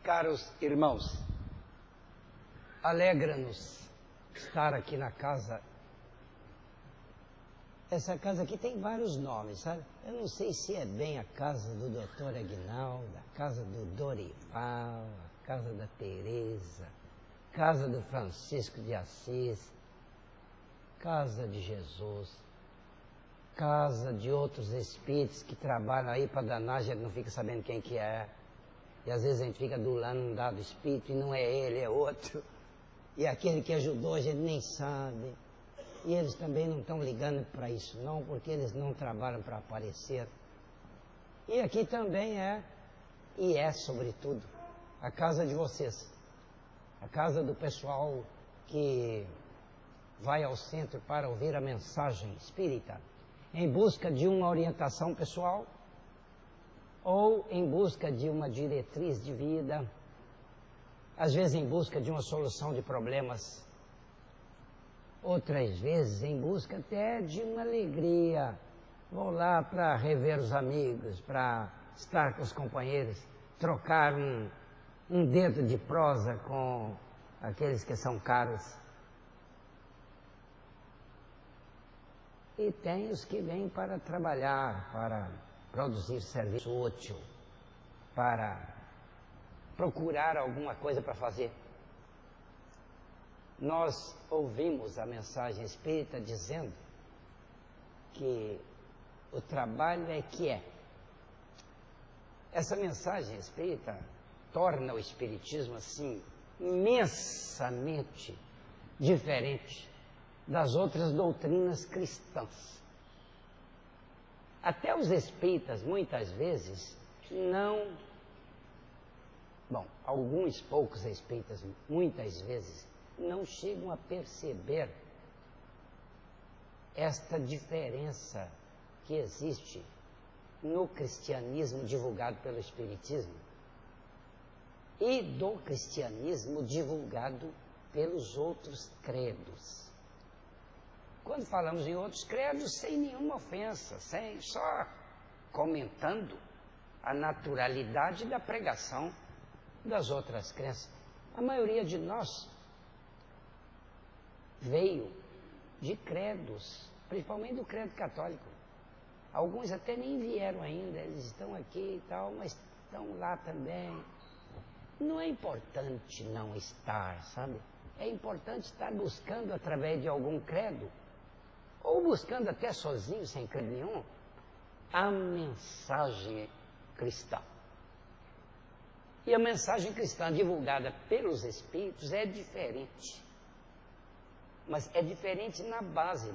Caros irmãos, alegra-nos estar aqui na casa. Essa casa aqui tem vários nomes, sabe? Eu não sei se é bem a casa do Dr. Aguinaldo, a casa do Dorival, a casa da Teresa, casa do Francisco de Assis, casa de Jesus, casa de outros espíritos que trabalham aí para danar, a gente não fica sabendo quem que é. E às vezes a gente fica adulando um dado espírito e não é ele, é outro. E aquele que ajudou a gente nem sabe. E eles também não estão ligando para isso não, porque eles não trabalham para aparecer. E aqui também é, e é sobretudo, a casa de vocês. A casa do pessoal que vai ao centro para ouvir a mensagem espírita, em busca de uma orientação pessoal, ou em busca de uma diretriz de vida, às vezes em busca de uma solução de problemas, outras vezes em busca até de uma alegria. Vou lá para rever os amigos, para estar com os companheiros, trocar um dedo de prosa com aqueles que são caros. E tem os que vêm para trabalhar, para produzir serviço útil, para procurar alguma coisa para fazer. Nós ouvimos a mensagem espírita dizendo que o trabalho é que é. Essa mensagem espírita torna o espiritismo assim imensamente diferente das outras doutrinas cristãs. Até os espíritas, muitas vezes, alguns poucos espíritas, muitas vezes, não chegam a perceber esta diferença que existe no cristianismo divulgado pelo espiritismo e do cristianismo divulgado pelos outros credos. Quando falamos em outros credos, sem nenhuma ofensa, só comentando a naturalidade da pregação das outras crenças. A maioria de nós veio de credos, principalmente do credo católico. Alguns até nem vieram ainda, eles estão aqui e tal, mas estão lá também. Não é importante não estar, sabe? É importante estar buscando através de algum credo, ou buscando até sozinho, sem credo nenhum, a mensagem cristã. E a mensagem cristã divulgada pelos espíritos é diferente. Mas é diferente na base,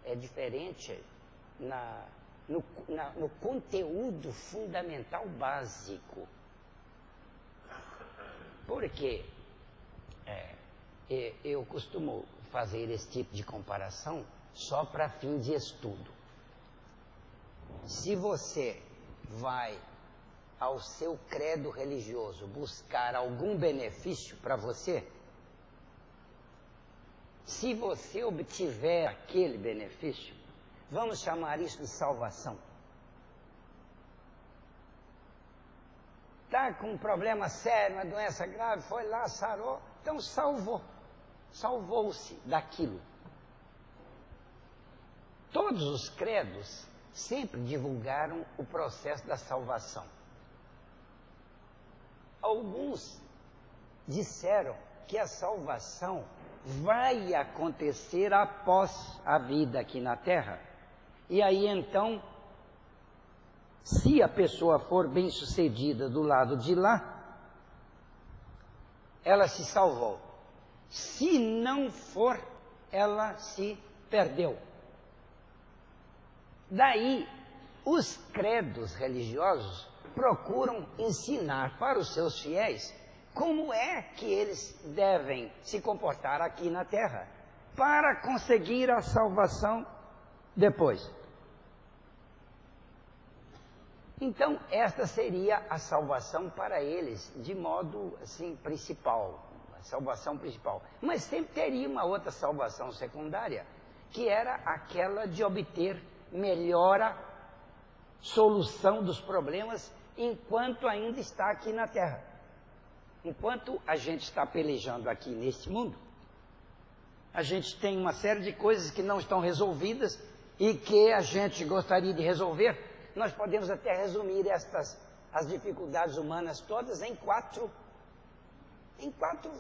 é diferente no conteúdo fundamental básico. Porque eu costumo fazer esse tipo de comparação só para fim de estudo. Se você vai ao seu credo religioso buscar algum benefício para você, se você obtiver aquele benefício, vamos chamar isso de salvação. Está com um problema sério, uma doença grave, foi lá, sarou, então salvou-se daquilo. Todos os credos sempre divulgaram o processo da salvação. Alguns disseram que a salvação vai acontecer após a vida aqui na Terra. E aí então, se a pessoa for bem-sucedida do lado de lá, ela se salvou. Se não for, ela se perdeu. Daí, os credos religiosos procuram ensinar para os seus fiéis como é que eles devem se comportar aqui na Terra para conseguir a salvação depois. Então, esta seria a salvação para eles, de modo assim, principal, a salvação principal. Mas sempre teria uma outra salvação secundária, que era aquela de obter melhora, solução dos problemas enquanto ainda está aqui na Terra. Enquanto a gente está pelejando aqui neste mundo, a gente tem uma série de coisas que não estão resolvidas e que a gente gostaria de resolver. Nós podemos até resumir as dificuldades humanas todas em quatro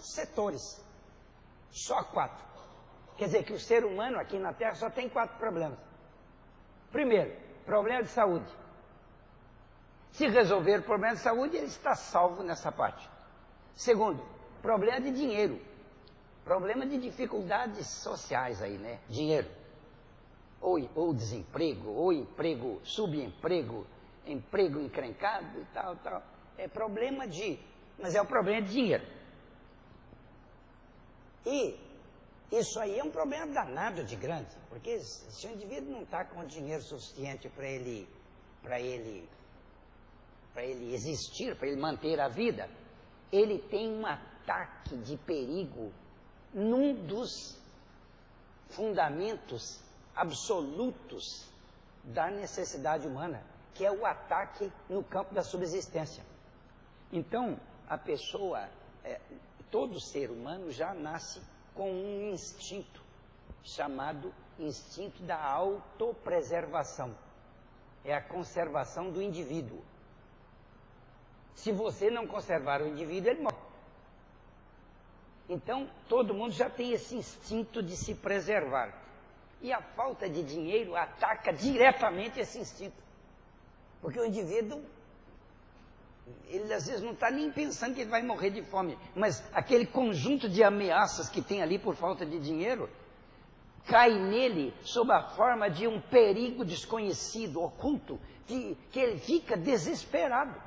setores. Só 4. Quer dizer que o ser humano aqui na Terra só tem 4 problemas. Primeiro, problema de saúde. Se resolver o problema de saúde, ele está salvo nessa parte. Segundo, problema de dinheiro. Problema de dificuldades sociais aí, né? Dinheiro. Ou desemprego, ou emprego, subemprego, emprego encrencado e tal. É problema mas é o problema de dinheiro. E isso aí é um problema danado de grande, porque se o indivíduo não está com dinheiro suficiente para ele existir, para ele manter a vida, ele tem um ataque de perigo num dos fundamentos absolutos da necessidade humana, que é o ataque no campo da subsistência. Então, a pessoa, todo ser humano já nasce com um instinto, chamado instinto da autopreservação. É a conservação do indivíduo. Se você não conservar o indivíduo, ele morre. Então, todo mundo já tem esse instinto de se preservar. E a falta de dinheiro ataca diretamente esse instinto. Porque o indivíduo, ele às vezes não está nem pensando que ele vai morrer de fome, mas aquele conjunto de ameaças que tem ali por falta de dinheiro, cai nele sob a forma de um perigo desconhecido, oculto, que ele fica desesperado.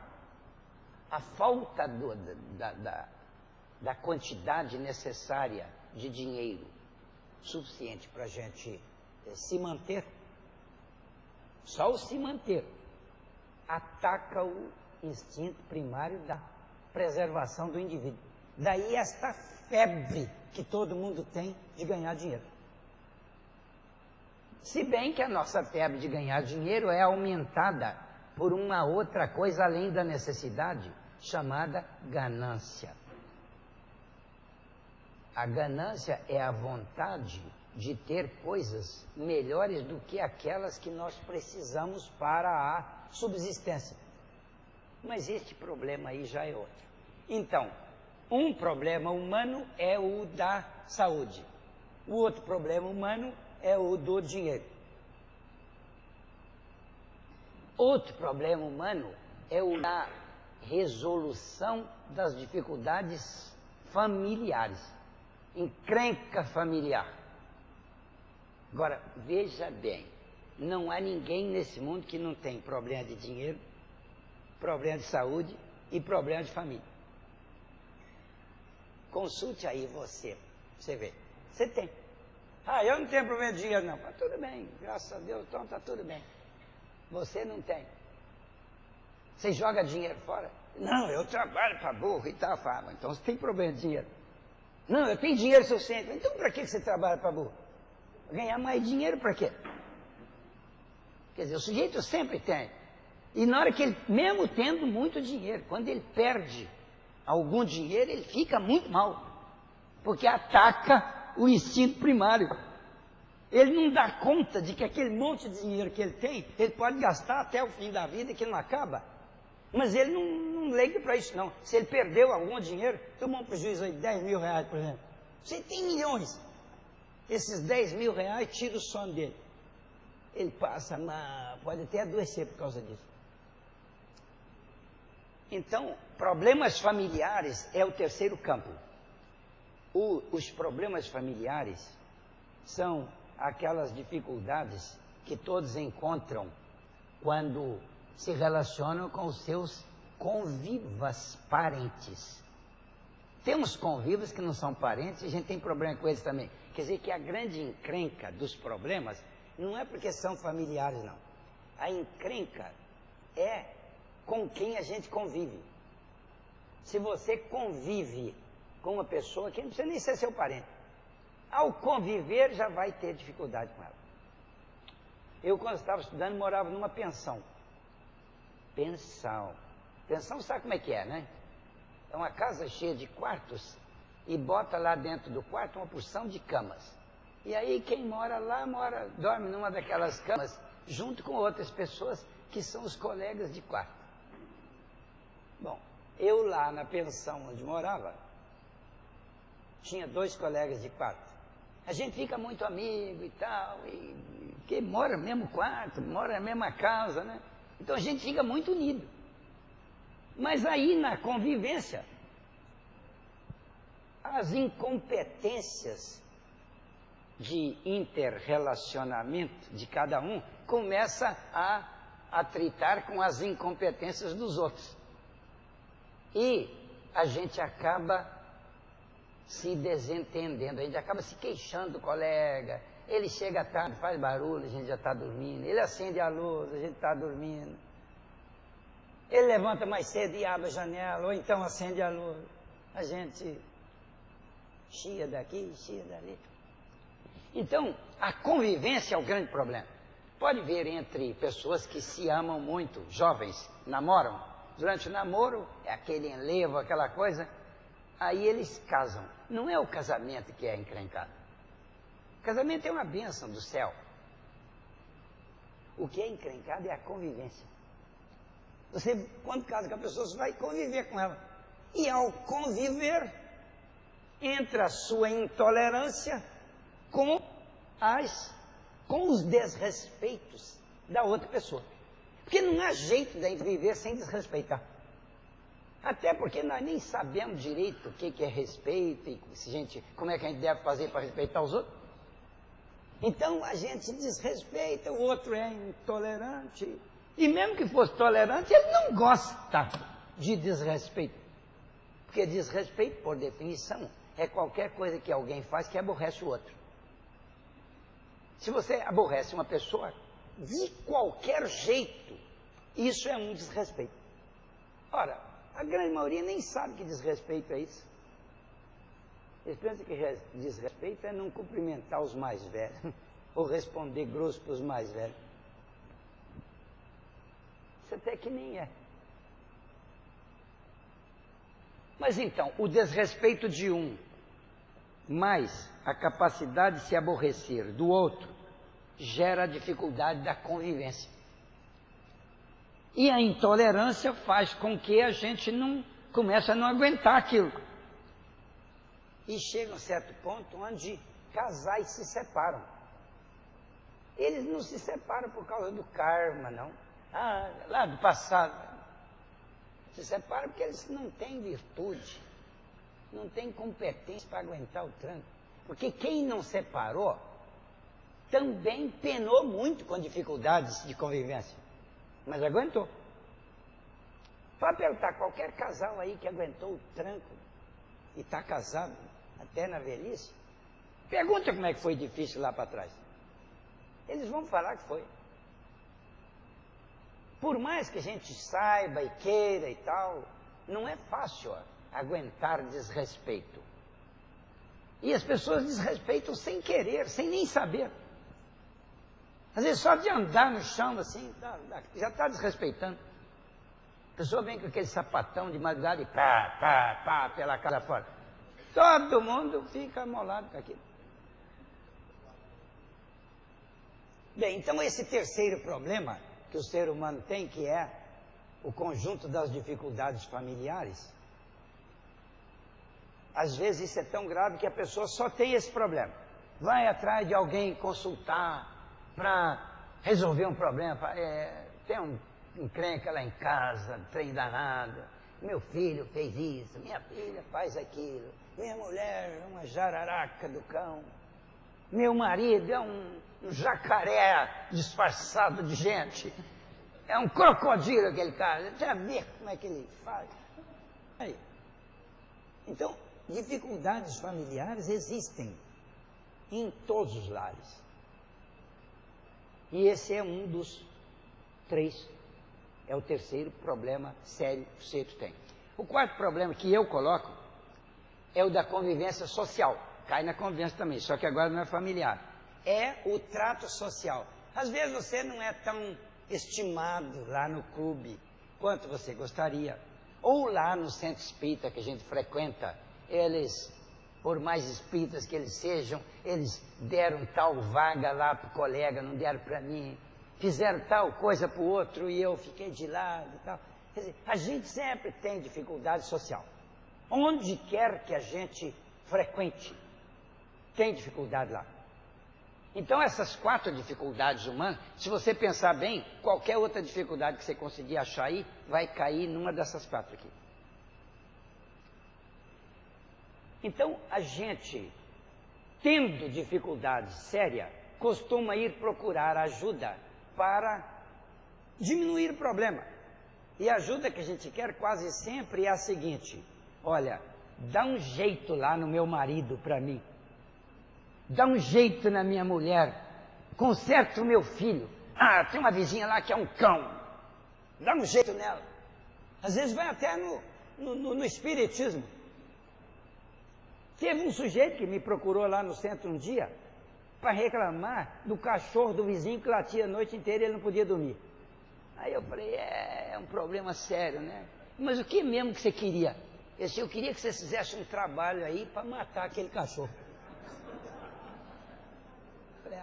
A falta da quantidade necessária de dinheiro suficiente para a gente se manter, só o se manter, ataca o instinto primário da preservação do indivíduo. Daí esta febre que todo mundo tem de ganhar dinheiro. Se bem que a nossa febre de ganhar dinheiro é aumentada por uma outra coisa além da necessidade, chamada ganância. A ganância é a vontade de ter coisas melhores do que aquelas que nós precisamos para a subsistência. Mas este problema aí já é outro. Então, um problema humano é o da saúde. O outro problema humano é o do dinheiro. Outro problema humano é o da resolução das dificuldades familiares. Encrenca familiar. Agora, veja bem, não há ninguém nesse mundo que não tem problema de dinheiro, problema de saúde e problema de família. Consulte aí você vê. Você tem. Eu não tenho problema de dinheiro não. Mas tudo bem, graças a Deus, então está tudo bem. Você não tem. Você joga dinheiro fora? Não, eu trabalho para burro e tal. Fala, então você tem problema de dinheiro. Não, eu tenho dinheiro suficiente. Então para que você trabalha para burro? Ganhar mais dinheiro para quê? Quer dizer, o sujeito sempre tem. E na hora que ele, mesmo tendo muito dinheiro, quando ele perde algum dinheiro, ele fica muito mal. Porque ataca o instinto primário. Ele não dá conta de que aquele monte de dinheiro que ele tem, ele pode gastar até o fim da vida, que não acaba. Mas ele não liga para isso não. Se ele perdeu algum dinheiro, tomou um prejuízo aí de 10 mil reais, por exemplo. Você tem milhões. Esses 10 mil reais tiram o sono dele. Ele passa mal, pode até adoecer por causa disso. Então, problemas familiares é o terceiro campo. Os problemas familiares são aquelas dificuldades que todos encontram quando se relacionam com os seus convivas parentes. Temos convivas que não são parentes e a gente tem problema com eles também. Quer dizer que a grande encrenca dos problemas não é porque são familiares, não. A encrenca é com quem a gente convive. Se você convive com uma pessoa que não precisa nem ser seu parente, ao conviver já vai ter dificuldade com ela. Eu, quando estava estudando, morava numa pensão. Pensão. Pensão sabe como é que é, né? É uma casa cheia de quartos e bota lá dentro do quarto uma porção de camas. E aí quem mora lá, dorme numa daquelas camas junto com outras pessoas que são os colegas de quarto. Bom, eu lá na pensão onde morava, tinha 2 colegas de quarto. A gente fica muito amigo e tal, que mora no mesmo quarto, mora na mesma casa, né? Então a gente fica muito unido. Mas aí na convivência, as incompetências de interrelacionamento de cada um começa a atritar com as incompetências dos outros. E a gente acaba se desentendendo, a gente acaba se queixando do colega, ele chega tarde, faz barulho, a gente já está dormindo, ele acende a luz, a gente está dormindo, ele levanta mais cedo e abre a janela, ou então acende a luz, a gente chia daqui, chia dali. Então, a convivência é o grande problema. Pode ver entre pessoas que se amam muito, jovens, namoram, durante o namoro é aquele enlevo, aquela coisa, aí eles casam. Não é o casamento que é encrencado. O casamento é uma bênção do céu. O que é encrencado é a convivência. Você, quando casa com a pessoa, você vai conviver com ela. E ao conviver, entra a sua intolerância com os desrespeitos da outra pessoa. Porque não há jeito de a gente viver sem desrespeitar. Até porque nós nem sabemos direito o que é respeito e como é que a gente deve fazer para respeitar os outros. Então a gente desrespeita, o outro é intolerante. E mesmo que fosse tolerante, ele não gosta de desrespeito. Porque desrespeito, por definição, é qualquer coisa que alguém faz que aborrece o outro. Se você aborrece uma pessoa, de qualquer jeito, isso é um desrespeito. Ora, a grande maioria nem sabe que desrespeito é isso. Eles pensam que desrespeito é não cumprimentar os mais velhos, ou responder grosso para os mais velhos. Isso até que nem é. Mas então, o desrespeito de um, mais a capacidade de se aborrecer do outro, gera a dificuldade da convivência. E a intolerância faz com que a gente comece a não aguentar aquilo. E chega a um certo ponto onde casais se separam. Eles não se separam por causa do karma, não. Lá do passado. Se separam porque eles não têm virtude, não têm competência para aguentar o tranco. Porque quem não separou também penou muito com dificuldades de convivência. Mas aguentou. Para perguntar qualquer casal aí que aguentou o tranco e está casado até na velhice, pergunta como é que foi difícil lá para trás. Eles vão falar que foi. Por mais que a gente saiba e queira e tal, não é fácil aguentar desrespeito. E as pessoas desrespeitam sem querer, sem nem saber. Às vezes só de andar no chão assim, já está desrespeitando. A pessoa vem com aquele sapatão de madrugada e pá, pela casa fora. Todo mundo fica amolado com aquilo. Bem, então esse terceiro problema que o ser humano tem, que é o conjunto das dificuldades familiares, às vezes isso é tão grave que a pessoa só tem esse problema. Vai atrás de alguém consultar para resolver um problema. Tem um encrenca lá em casa, trem danado. Meu filho fez isso, minha filha faz aquilo, minha mulher é uma jararaca do cão, meu marido é um jacaré disfarçado de gente, é um crocodilo aquele cara, já vê como é que ele faz. Aí. Então, dificuldades familiares existem em todos os lares. E esse é um dos 3. É o terceiro problema sério que o ser tem. O quarto problema que eu coloco é o da convivência social. Cai na convivência também, só que agora não é familiar. É o trato social. Às vezes você não é tão estimado lá no clube quanto você gostaria. Ou lá no centro espírita que a gente frequenta, eles, por mais espíritas que eles sejam, eles deram tal vaga lá para o colega, não deram para mim. Fizeram tal coisa para o outro e eu fiquei de lado e tal. Quer dizer, a gente sempre tem dificuldade social. Onde quer que a gente frequente, tem dificuldade lá. Então essas 4 dificuldades humanas, se você pensar bem, qualquer outra dificuldade que você conseguir achar aí, vai cair numa dessas 4 aqui. Então a gente, tendo dificuldade séria, costuma ir procurar ajuda para diminuir o problema. E a ajuda que a gente quer quase sempre é a seguinte: olha, dá um jeito lá no meu marido para mim. Dá um jeito na minha mulher. Conserta o meu filho. Ah, tem uma vizinha lá que é um cão. Dá um jeito nela. Às vezes vai até no espiritismo. Teve um sujeito que me procurou lá no centro um dia para reclamar do cachorro do vizinho que latia a noite inteira e ele não podia dormir. Aí eu falei, é um problema sério, né? Mas o que mesmo que você queria? Eu queria que você fizesse um trabalho aí para matar aquele cachorro. Falei,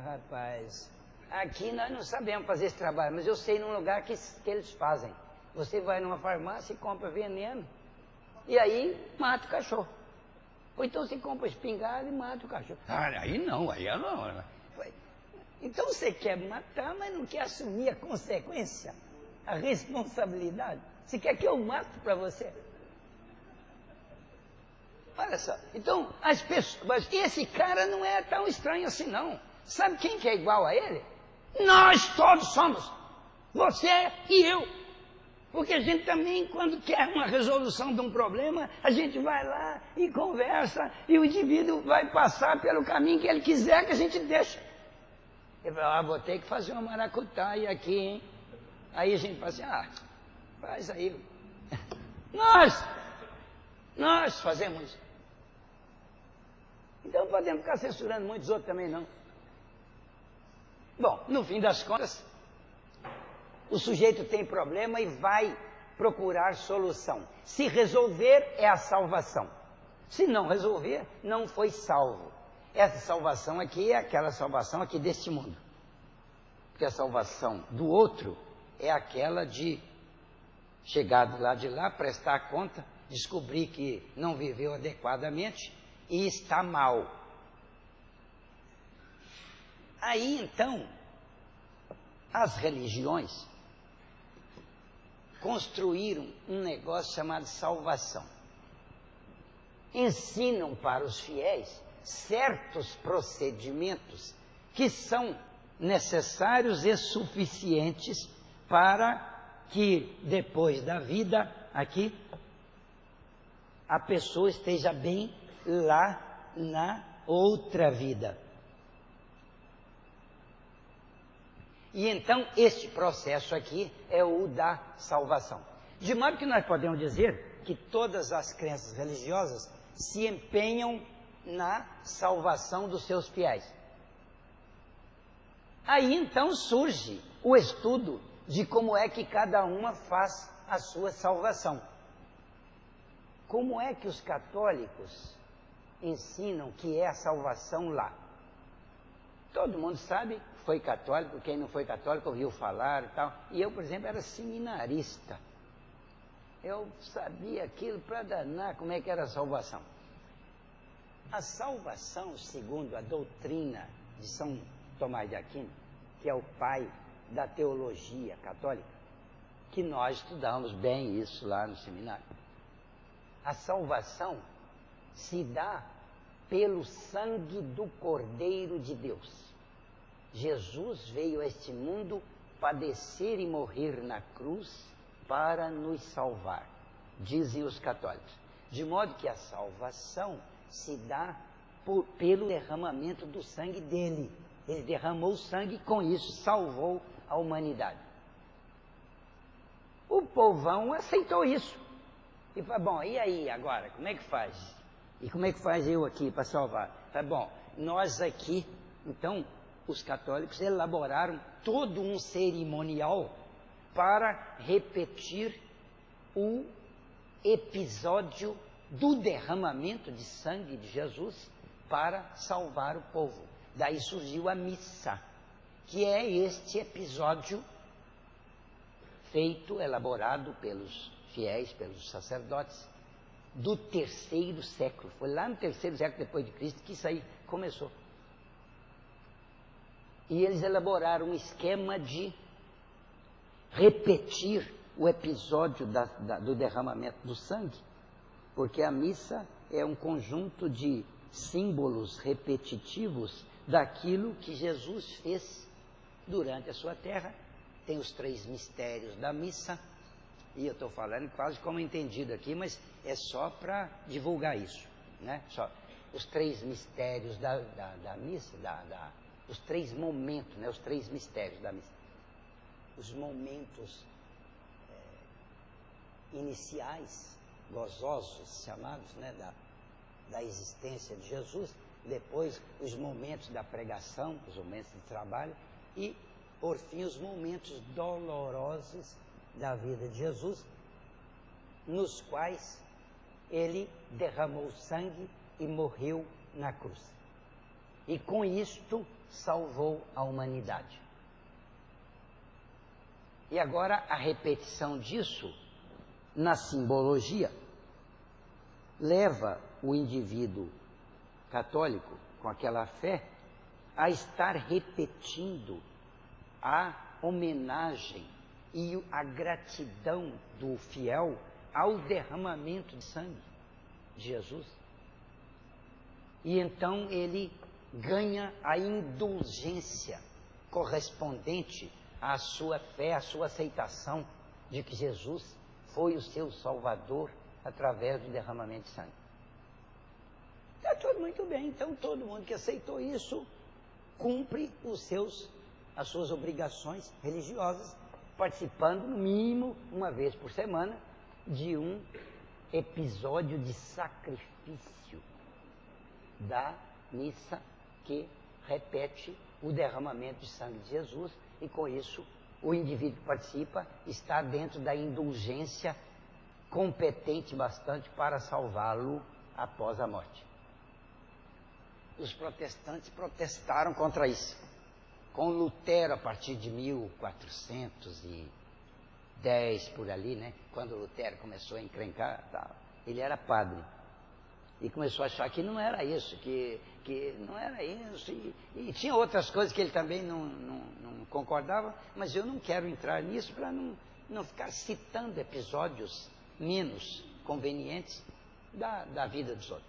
rapaz, aqui nós não sabemos fazer esse trabalho, mas eu sei num lugar que eles fazem. Você vai numa farmácia e compra veneno, e aí mata o cachorro. Ou então você compra espingarda e mata o cachorro. Aí não, aí não. Então você quer matar, mas não quer assumir a consequência, a responsabilidade. Você quer que eu mato para você? Olha só, então as pessoas, mas esse cara não é tão estranho assim não. Sabe quem que é igual a ele? Nós todos somos, você e eu. Porque a gente também, quando quer uma resolução de um problema, a gente vai lá e conversa, e o indivíduo vai passar pelo caminho que ele quiser, que a gente deixa. Ele fala, vou ter que fazer uma maracutaia aqui, hein? Aí a gente fala assim, faz aí. Nós fazemos isso. Então não podemos ficar censurando muitos outros também, não. Bom, no fim das contas, o sujeito tem problema e vai procurar solução. Se resolver, é a salvação. Se não resolver, não foi salvo. Essa salvação aqui é aquela salvação aqui deste mundo. Porque a salvação do outro é aquela de chegar do lado de lá, prestar conta, descobrir que não viveu adequadamente e está mal. Aí então, as religiões construíram um negócio chamado salvação. Ensinam para os fiéis certos procedimentos que são necessários e suficientes para que depois da vida aqui a pessoa esteja bem lá na outra vida. E então este processo aqui é o da salvação. De modo que nós podemos dizer que todas as crenças religiosas se empenham na salvação dos seus fiéis. Aí então surge o estudo de como é que cada uma faz a sua salvação. Como é que os católicos ensinam que é a salvação lá? Todo mundo sabe, foi católico, quem não foi católico ouviu falar e tal. E eu, por exemplo, era seminarista. Eu sabia aquilo para danar como é que era a salvação. A salvação, segundo a doutrina de São Tomás de Aquino, que é o pai da teologia católica, que nós estudamos bem isso lá no seminário. A salvação se dá pelo sangue do Cordeiro de Deus. Jesus veio a este mundo padecer e morrer na cruz para nos salvar, dizem os católicos. De modo que a salvação se dá pelo derramamento do sangue dele. Ele derramou sangue e com isso salvou a humanidade. O povão aceitou isso. E falou, bom, e aí agora, como é que faz? E como é que faz eu aqui para salvar? Tá bom, nós aqui, então, os católicos elaboraram todo um cerimonial para repetir o episódio do derramamento de sangue de Jesus para salvar o povo. Daí surgiu a missa, que é este episódio feito, elaborado pelos fiéis, pelos sacerdotes, do 3º século. Foi lá no 3º século depois de Cristo que isso aí começou. E eles elaboraram um esquema de repetir o episódio do derramamento do sangue, porque a missa é um conjunto de símbolos repetitivos daquilo que Jesus fez durante a sua terra. Tem os 3 mistérios da missa, e eu estou falando quase como entendido aqui, mas é só para divulgar isso, né? Só os 3 mistérios da missa, os 3 momentos, né? Os 3 mistérios da missa. Os momentos iniciais, gozosos, chamados, né? Da existência de Jesus, depois os momentos da pregação, os momentos de trabalho, e, por fim, os momentos dolorosos da vida de Jesus, nos quais ele derramou sangue e morreu na cruz. E com isto salvou a humanidade. E agora a repetição disso na simbologia leva o indivíduo católico com aquela fé a estar repetindo a homenagem e a gratidão do fiel ao derramamento de sangue de Jesus. E então ele ganha a indulgência correspondente à sua fé, à sua aceitação de que Jesus foi o seu Salvador através do derramamento de sangue. Está tudo muito bem, então todo mundo que aceitou isso cumpre as suas obrigações religiosas, participando no mínimo uma vez por semana de um episódio de sacrifício da missa que repete o derramamento de sangue de Jesus, e com isso o indivíduo que participa está dentro da indulgência competente bastante para salvá-lo após a morte. Os protestantes protestaram contra isso. Com Lutero, a partir de 1410, por ali, né? Quando Lutero começou a encrencar, ele era padre. E começou a achar que não era isso, que não era isso. E tinha outras coisas que ele também não concordava, mas eu não quero entrar nisso para não ficar citando episódios menos convenientes da vida dos outros.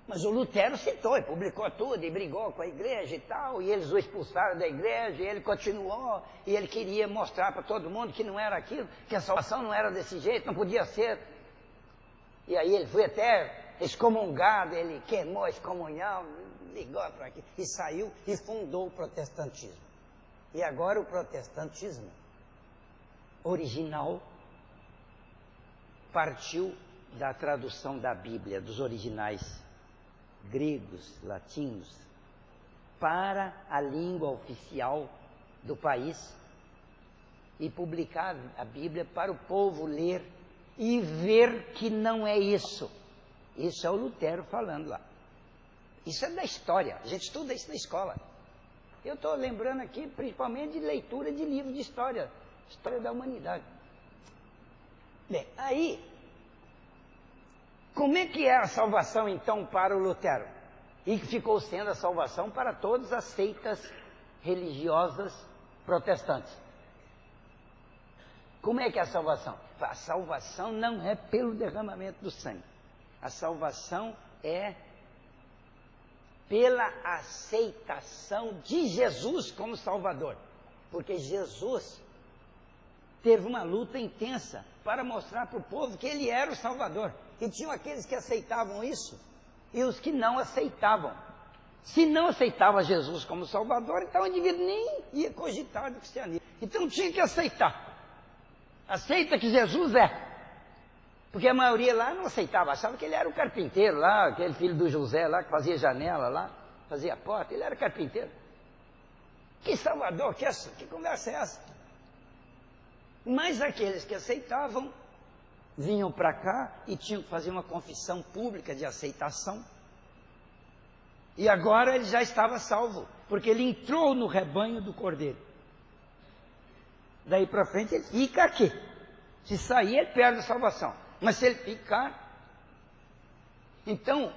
Mas o Lutero citou e publicou tudo, e brigou com a igreja e tal, e eles o expulsaram da igreja, e ele continuou, e ele queria mostrar para todo mundo que não era aquilo, que a salvação não era desse jeito, não podia ser. E aí ele foi até excomungado, ele queimou a excomunhão, ligou para aqui, e saiu e fundou o protestantismo. E agora o protestantismo original partiu da tradução da Bíblia, dos originais gregos, latinos, para a língua oficial do país e publicar a Bíblia para o povo ler e ver que não é isso. Isso é o Lutero falando lá. Isso é da história, a gente estuda isso na escola. Eu estou lembrando aqui principalmente de leitura de livros de história, história da humanidade. Bem, aí, como é que é a salvação então para o Lutero? E que ficou sendo a salvação para todas as seitas religiosas protestantes. Como é que é a salvação? A salvação não é pelo derramamento do sangue. A salvação é pela aceitação de Jesus como Salvador. Porque Jesus teve uma luta intensa para mostrar para o povo que ele era o Salvador. E tinham aqueles que aceitavam isso e os que não aceitavam. Se não aceitava Jesus como Salvador, então o indivíduo nem ia cogitar do cristianismo. Então tinha que aceitar. Aceita que Jesus é. Porque a maioria lá não aceitava, achava que ele era o carpinteiro lá, aquele filho do José lá, que fazia janela lá, fazia porta, ele era carpinteiro. Que Salvador, que conversa é essa? Mas aqueles que aceitavam vinham para cá e tinham que fazer uma confissão pública de aceitação. E agora ele já estava salvo, porque ele entrou no rebanho do Cordeiro. Daí para frente ele fica aqui. Se sair, ele perde a salvação. Mas se ele ficar... Então,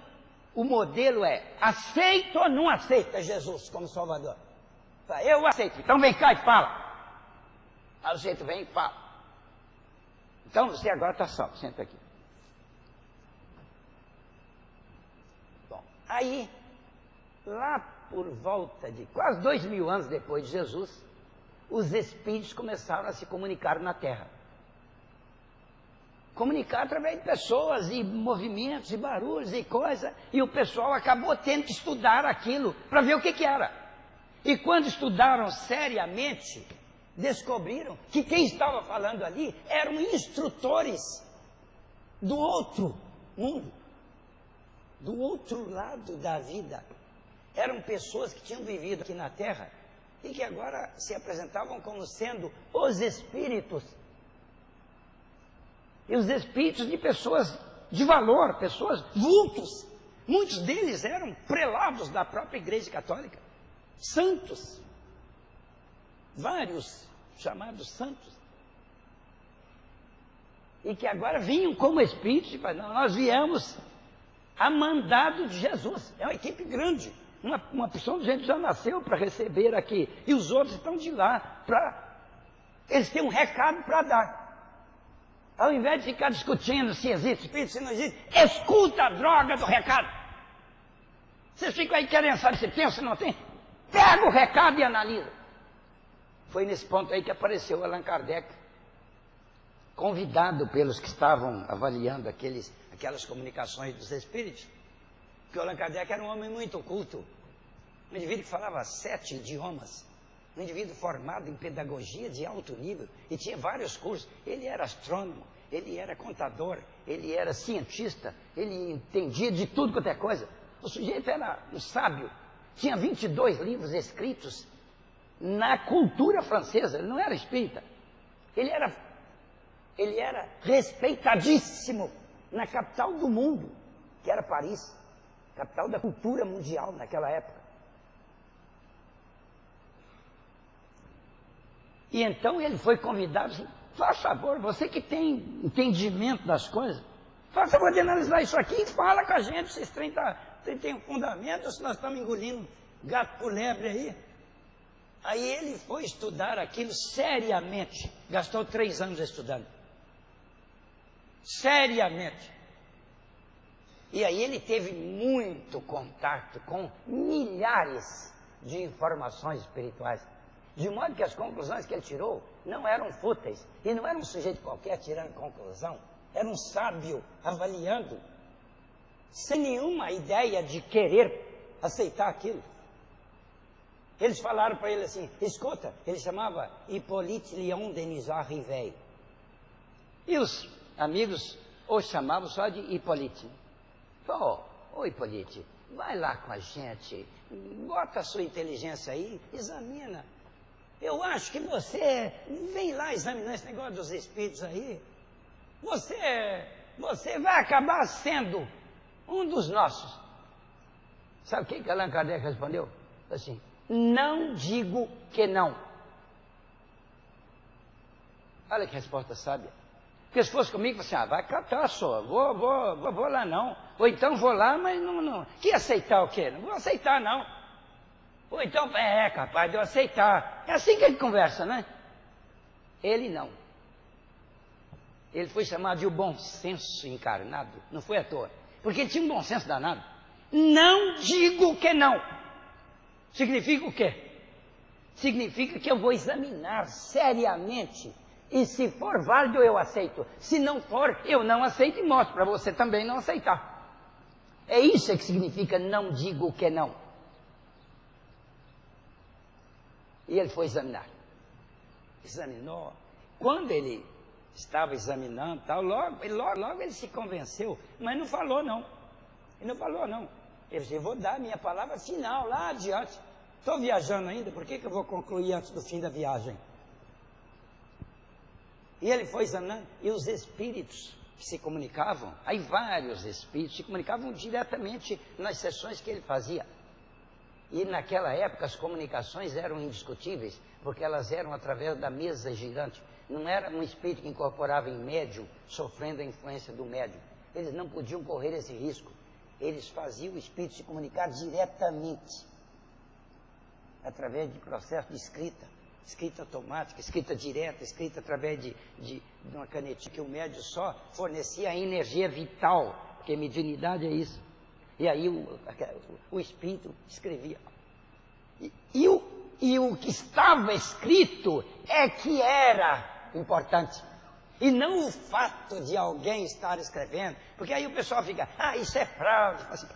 o modelo é: aceita ou não aceita Jesus como Salvador? Eu aceito, então vem cá e fala. Aí o sujeito vem e fala. Então você agora está salvo, senta aqui. Bom, aí, lá por volta de quase 2000 anos depois de Jesus, os espíritos começaram a se comunicar na Terra. Comunicar através de pessoas e movimentos e barulhos e coisa, e o pessoal acabou tendo que estudar aquilo para ver o que era. E quando estudaram seriamente, descobriram que quem estava falando ali eram instrutores do outro mundo, do outro lado da vida. Eram pessoas que tinham vivido aqui na Terra e que agora se apresentavam como sendo os espíritos. E os espíritos de pessoas de valor, pessoas vultos. Muitos deles eram prelados da própria Igreja Católica, santos. Vários chamados santos. E que agora vinham como espíritos e falaram: nós viemos a mandado de Jesus. É uma equipe grande. Uma pessoa de gente já nasceu para receber aqui. E os outros estão de lá para... Eles têm um recado para dar. Ao invés de ficar discutindo se existe espírito, se não existe, escuta a droga do recado. Vocês ficam aí querendo saber se tem ou se não tem? Pega o recado e analisa. Foi nesse ponto aí que apareceu Allan Kardec, convidado pelos que estavam avaliando aquelas comunicações dos espíritos, que o Allan Kardec era um homem muito culto, um indivíduo que falava 7 idiomas, um indivíduo formado em pedagogia de alto nível, e tinha vários cursos. Ele era astrônomo, ele era contador, ele era cientista, ele entendia de tudo quanto é coisa. O sujeito era um sábio, tinha 22 livros escritos na cultura francesa, ele não era espírita. Ele era respeitadíssimo na capital do mundo, que era Paris, capital da cultura mundial naquela época. E então ele foi convidado assim: faz favor, você que tem entendimento das coisas, faz favor de analisar isso aqui e fala com a gente se esses tem um fundamento, se nós estamos engolindo gato por lebre aí. Aí ele foi estudar aquilo seriamente, gastou 3 anos estudando. Seriamente. E aí ele teve muito contato com milhares de informações espirituais. De modo que as conclusões que ele tirou não eram fúteis. E não era um sujeito qualquer tirando conclusão. Era um sábio avaliando, sem nenhuma ideia de querer aceitar aquilo. Eles falaram para ele assim: escuta, ele chamava Hippolyte Léon Denis Rivet. E os amigos o chamavam só de Hippolyte. Ô Hippolyte, vai lá com a gente, bota a sua inteligência aí, examina. Eu acho que você vem lá examinar esse negócio dos espíritos aí. Você vai acabar sendo um dos nossos. Sabe o que Allan Kardec respondeu? Assim: não digo que não. Olha que resposta sábia. Porque se fosse comigo, você vai catar só, vou lá não. Ou então vou lá, mas não. Que aceitar o quê? Não vou aceitar não. Ou então, é capaz de eu aceitar. É assim que ele conversa, né? Ele não. Ele foi chamado de o bom senso encarnado. Não foi à toa. Porque ele tinha um bom senso danado. Não digo que não. Significa o quê? Significa que eu vou examinar seriamente. E se for válido, eu aceito. Se não for, eu não aceito e mostro para você também não aceitar. É isso que significa não digo que não. E ele foi examinar. Examinou. Quando ele estava examinando, logo ele se convenceu, mas não falou não. Ele não falou não. Ele disse: eu vou dar a minha palavra final lá adiante. Estou viajando ainda, por que eu vou concluir antes do fim da viagem? E ele foi examinando, e os espíritos que se comunicavam, aí vários espíritos se comunicavam diretamente nas sessões que ele fazia. E naquela época as comunicações eram indiscutíveis, porque elas eram através da mesa girante. Não era um espírito que incorporava em médium, sofrendo a influência do médium. Eles não podiam correr esse risco. Eles faziam o espírito se comunicar diretamente, através de processo de escrita. Escrita automática, escrita direta, escrita através de uma canetinha que o médium só fornecia a energia vital, porque mediunidade é isso. E aí o espírito escrevia. E o que estava escrito é que era importante. E não o fato de alguém estar escrevendo, porque aí o pessoal fica, isso é fraude. Assim,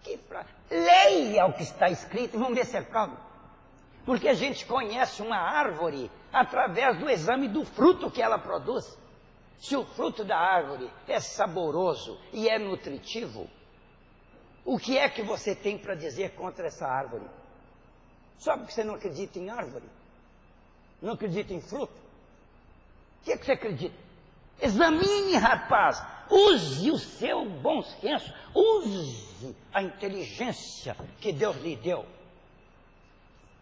que fraude? Leia o que está escrito e vamos ver se é fraude. Porque a gente conhece uma árvore através do exame do fruto que ela produz. Se o fruto da árvore é saboroso e é nutritivo, o que é que você tem para dizer contra essa árvore? Só porque você não acredita em árvore? Não acredita em fruto? O que é que você acredita? Examine, rapaz. Use o seu bom senso. Use a inteligência que Deus lhe deu.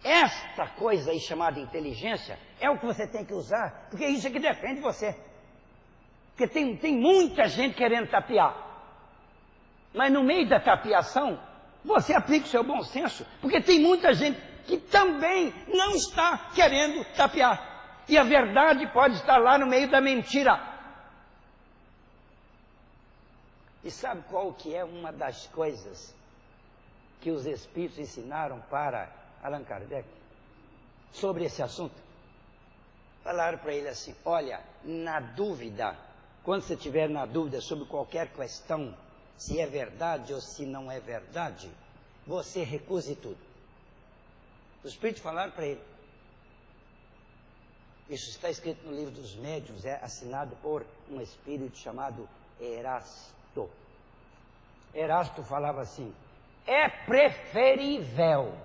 Esta coisa aí chamada inteligência é o que você tem que usar, porque isso é que defende você. Porque tem muita gente querendo tapear. Mas no meio da tapeação, você aplica o seu bom senso, porque tem muita gente que também não está querendo tapear. E a verdade pode estar lá no meio da mentira. E sabe qual que é uma das coisas que os espíritos ensinaram para Allan Kardec sobre esse assunto? Falaram para ele assim, olha, na dúvida, quando você estiver na dúvida sobre qualquer questão, se é verdade ou se não é verdade, você recuse tudo. Os espíritos falaram para ele. Isso está escrito no livro dos médiuns, é assinado por um espírito chamado Erasto. Erasto falava assim, é preferível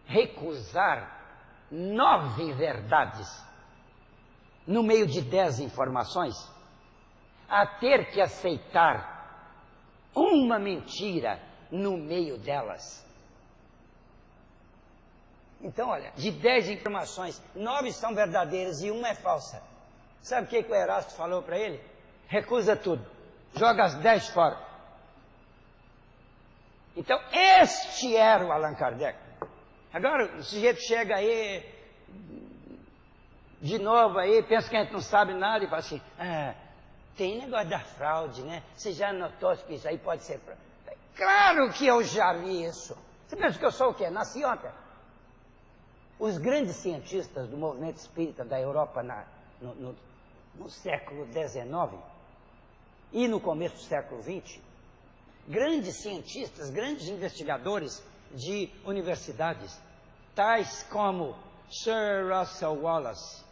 recusar 9 verdades no meio de 10 informações a ter que aceitar uma mentira no meio delas. Então, olha, de 10 informações, 9 são verdadeiras e uma é falsa. Sabe o que o Erasto falou para ele? Recusa tudo, joga as 10 fora. Então, este era o Allan Kardec. Agora, o sujeito chega aí, de novo aí, pensa que a gente não sabe nada e fala assim, tem negócio da fraude, né? Você já notou que isso aí pode ser fraude? Claro que eu já vi isso. Você pensa que eu sou o quê? Nasci ontem. Os grandes cientistas do movimento espírita da Europa no século XIX e no começo do século XX, grandes cientistas, grandes investigadores de universidades, tais como Sir Russell Wallace,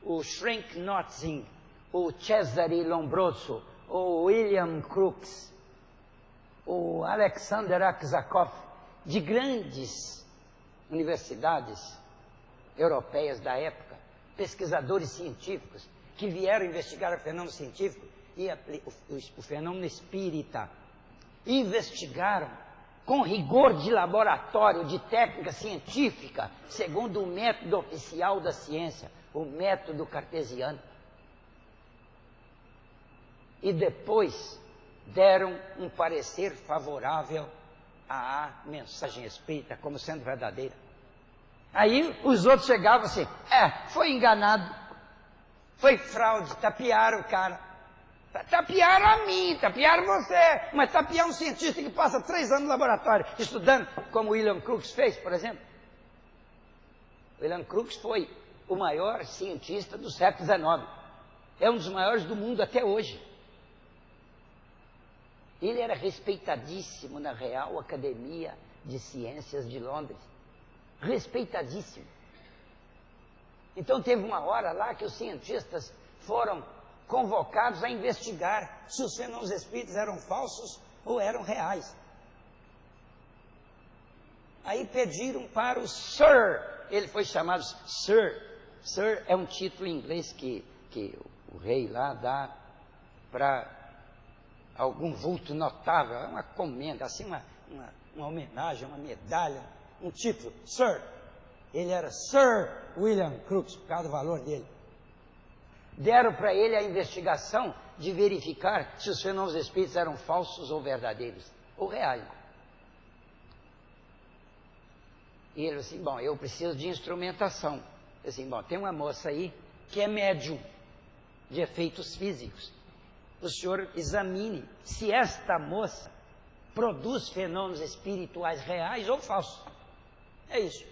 o Frank Notzing, o Cesare Lombroso, o William Crookes, o Alexander Aksakov, de grandes universidades europeias da época, pesquisadores científicos que vieram investigar o fenômeno científico e o fenômeno espírita, investigaram com rigor de laboratório, de técnica científica, segundo o método oficial da ciência, o método cartesiano. E depois deram um parecer favorável à mensagem espírita como sendo verdadeira. Aí os outros chegavam assim, foi enganado, foi fraude, tapearam o cara. Tapearam a mim, tapearam você, mas tapear um cientista que passa 3 anos no laboratório estudando, como William Crookes fez, por exemplo. William Crookes foi o maior cientista do século XIX. É um dos maiores do mundo até hoje. Ele era respeitadíssimo na Real Academia de Ciências de Londres. Respeitadíssimo. Então teve uma hora lá que os cientistas foram convocados a investigar se os fenômenos espíritas eram falsos ou eram reais. Aí pediram para o Sir, ele foi chamado Sir, Sir é um título em inglês que o rei lá dá para algum vulto notável, é uma comenda, assim, uma homenagem, uma medalha, um título, Sir. Ele era Sir William Crookes, por causa do valor dele. Deram para ele a investigação de verificar se os fenômenos espíritos eram falsos ou verdadeiros, ou reais. E ele disse assim, bom, eu preciso de instrumentação. Eu disse assim, bom, tem uma moça aí que é médium de efeitos físicos. O senhor examine se esta moça produz fenômenos espirituais reais ou falsos. É isso.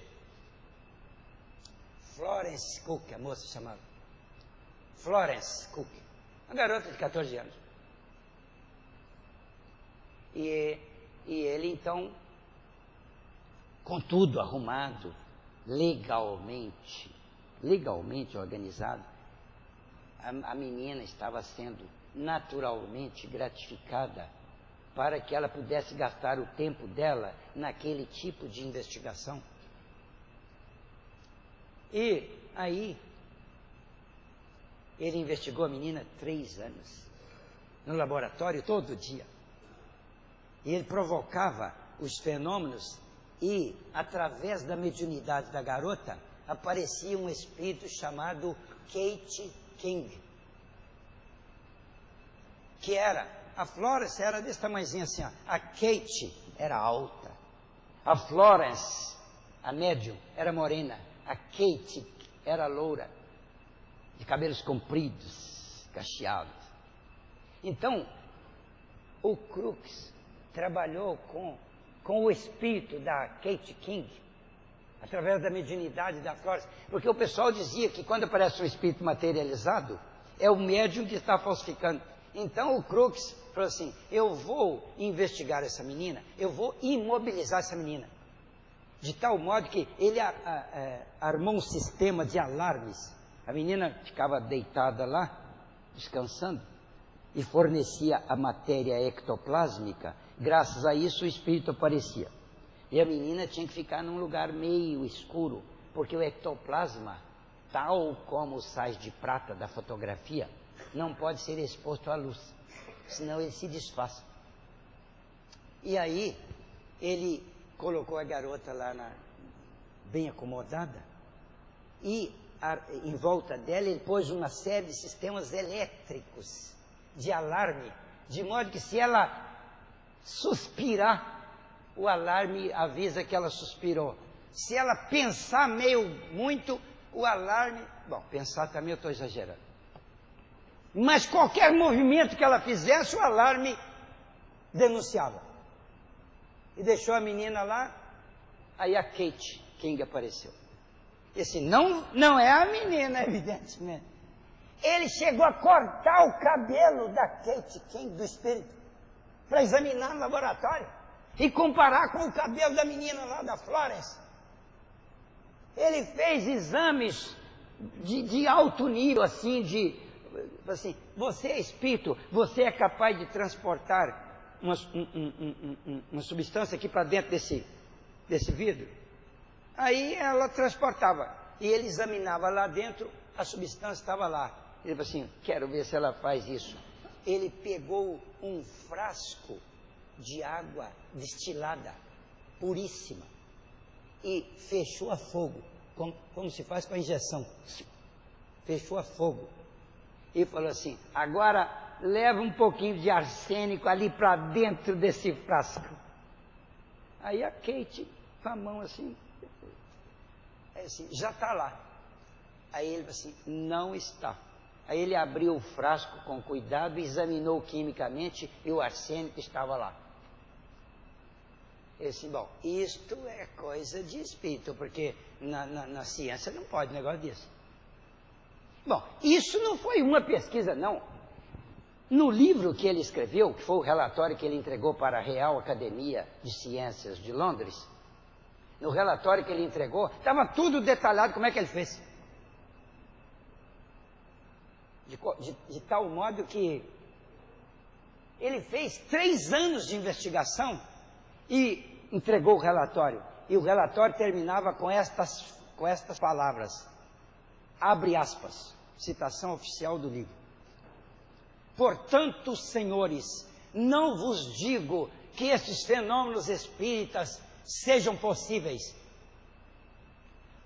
Florence Cook, a moça chamava. Florence Cook. Uma garota de 14 anos. E ele, então, com tudo arrumado, legalmente organizado, a menina estava sendo naturalmente gratificada para que ela pudesse gastar o tempo dela naquele tipo de investigação. E aí, ele investigou a menina 3 anos, no laboratório todo dia. E ele provocava os fenômenos e, através da mediunidade da garota, aparecia um espírito chamado Kate King, que a Florence era desse tamanhozinho assim, ó. A Kate era alta, a Florence, a médium, era morena, a Kate era loura, de cabelos compridos, cacheados. Então, o Crookes trabalhou com o espírito da Kate King, através da mediunidade da Florence, porque o pessoal dizia que quando aparece um espírito materializado, é o médium que está falsificando. Então o Crookes falou assim, eu vou investigar essa menina, eu vou imobilizar essa menina. De tal modo que ele armou um sistema de alarmes. A menina ficava deitada lá, descansando, e fornecia a matéria ectoplásmica. Graças a isso o espírito aparecia. E a menina tinha que ficar num lugar meio escuro, porque o ectoplasma, tal como os sais de prata da fotografia, não pode ser exposto à luz, senão ele se desfaz. E aí, ele colocou a garota lá bem acomodada, e em volta dela ele pôs uma série de sistemas elétricos, de alarme, de modo que se ela suspirar, o alarme avisa que ela suspirou. Se ela pensar muito, o alarme... Bom, pensar também eu estou exagerando. Mas qualquer movimento que ela fizesse, o alarme denunciava. E deixou a menina lá, aí a Kate King apareceu. Esse não é a menina, evidentemente. Ele chegou a cortar o cabelo da Kate King, do espírito, para examinar no laboratório e comparar com o cabelo da menina lá da Florence. Ele fez exames de alto nível, assim, você é espírito, você é capaz de transportar uma substância aqui para dentro desse vidro? Aí ela transportava, e ele examinava lá dentro, a substância estava lá. Ele falou assim, quero ver se ela faz isso. Ele pegou um frasco de água destilada, puríssima, e fechou a fogo, como se faz com a injeção. Fechou a fogo. E falou assim, agora leva um pouquinho de arsênico ali para dentro desse frasco. Aí a Kate, com a mão assim, já está lá. Aí ele falou assim, não está. Aí ele abriu o frasco com cuidado, examinou quimicamente e o arsênico estava lá. Ele disse, bom, isto é coisa de espírito, porque na ciência não pode negócio disso. Bom, isso não foi uma pesquisa, não. No livro que ele escreveu, que foi o relatório que ele entregou para a Real Academia de Ciências de Londres, no relatório que ele entregou, estava tudo detalhado como é que ele fez. De tal modo que ele fez 3 anos de investigação e entregou o relatório. E o relatório terminava com estas palavras. Abre aspas, citação oficial do livro. Portanto, senhores, não vos digo que estes fenômenos espíritas sejam possíveis.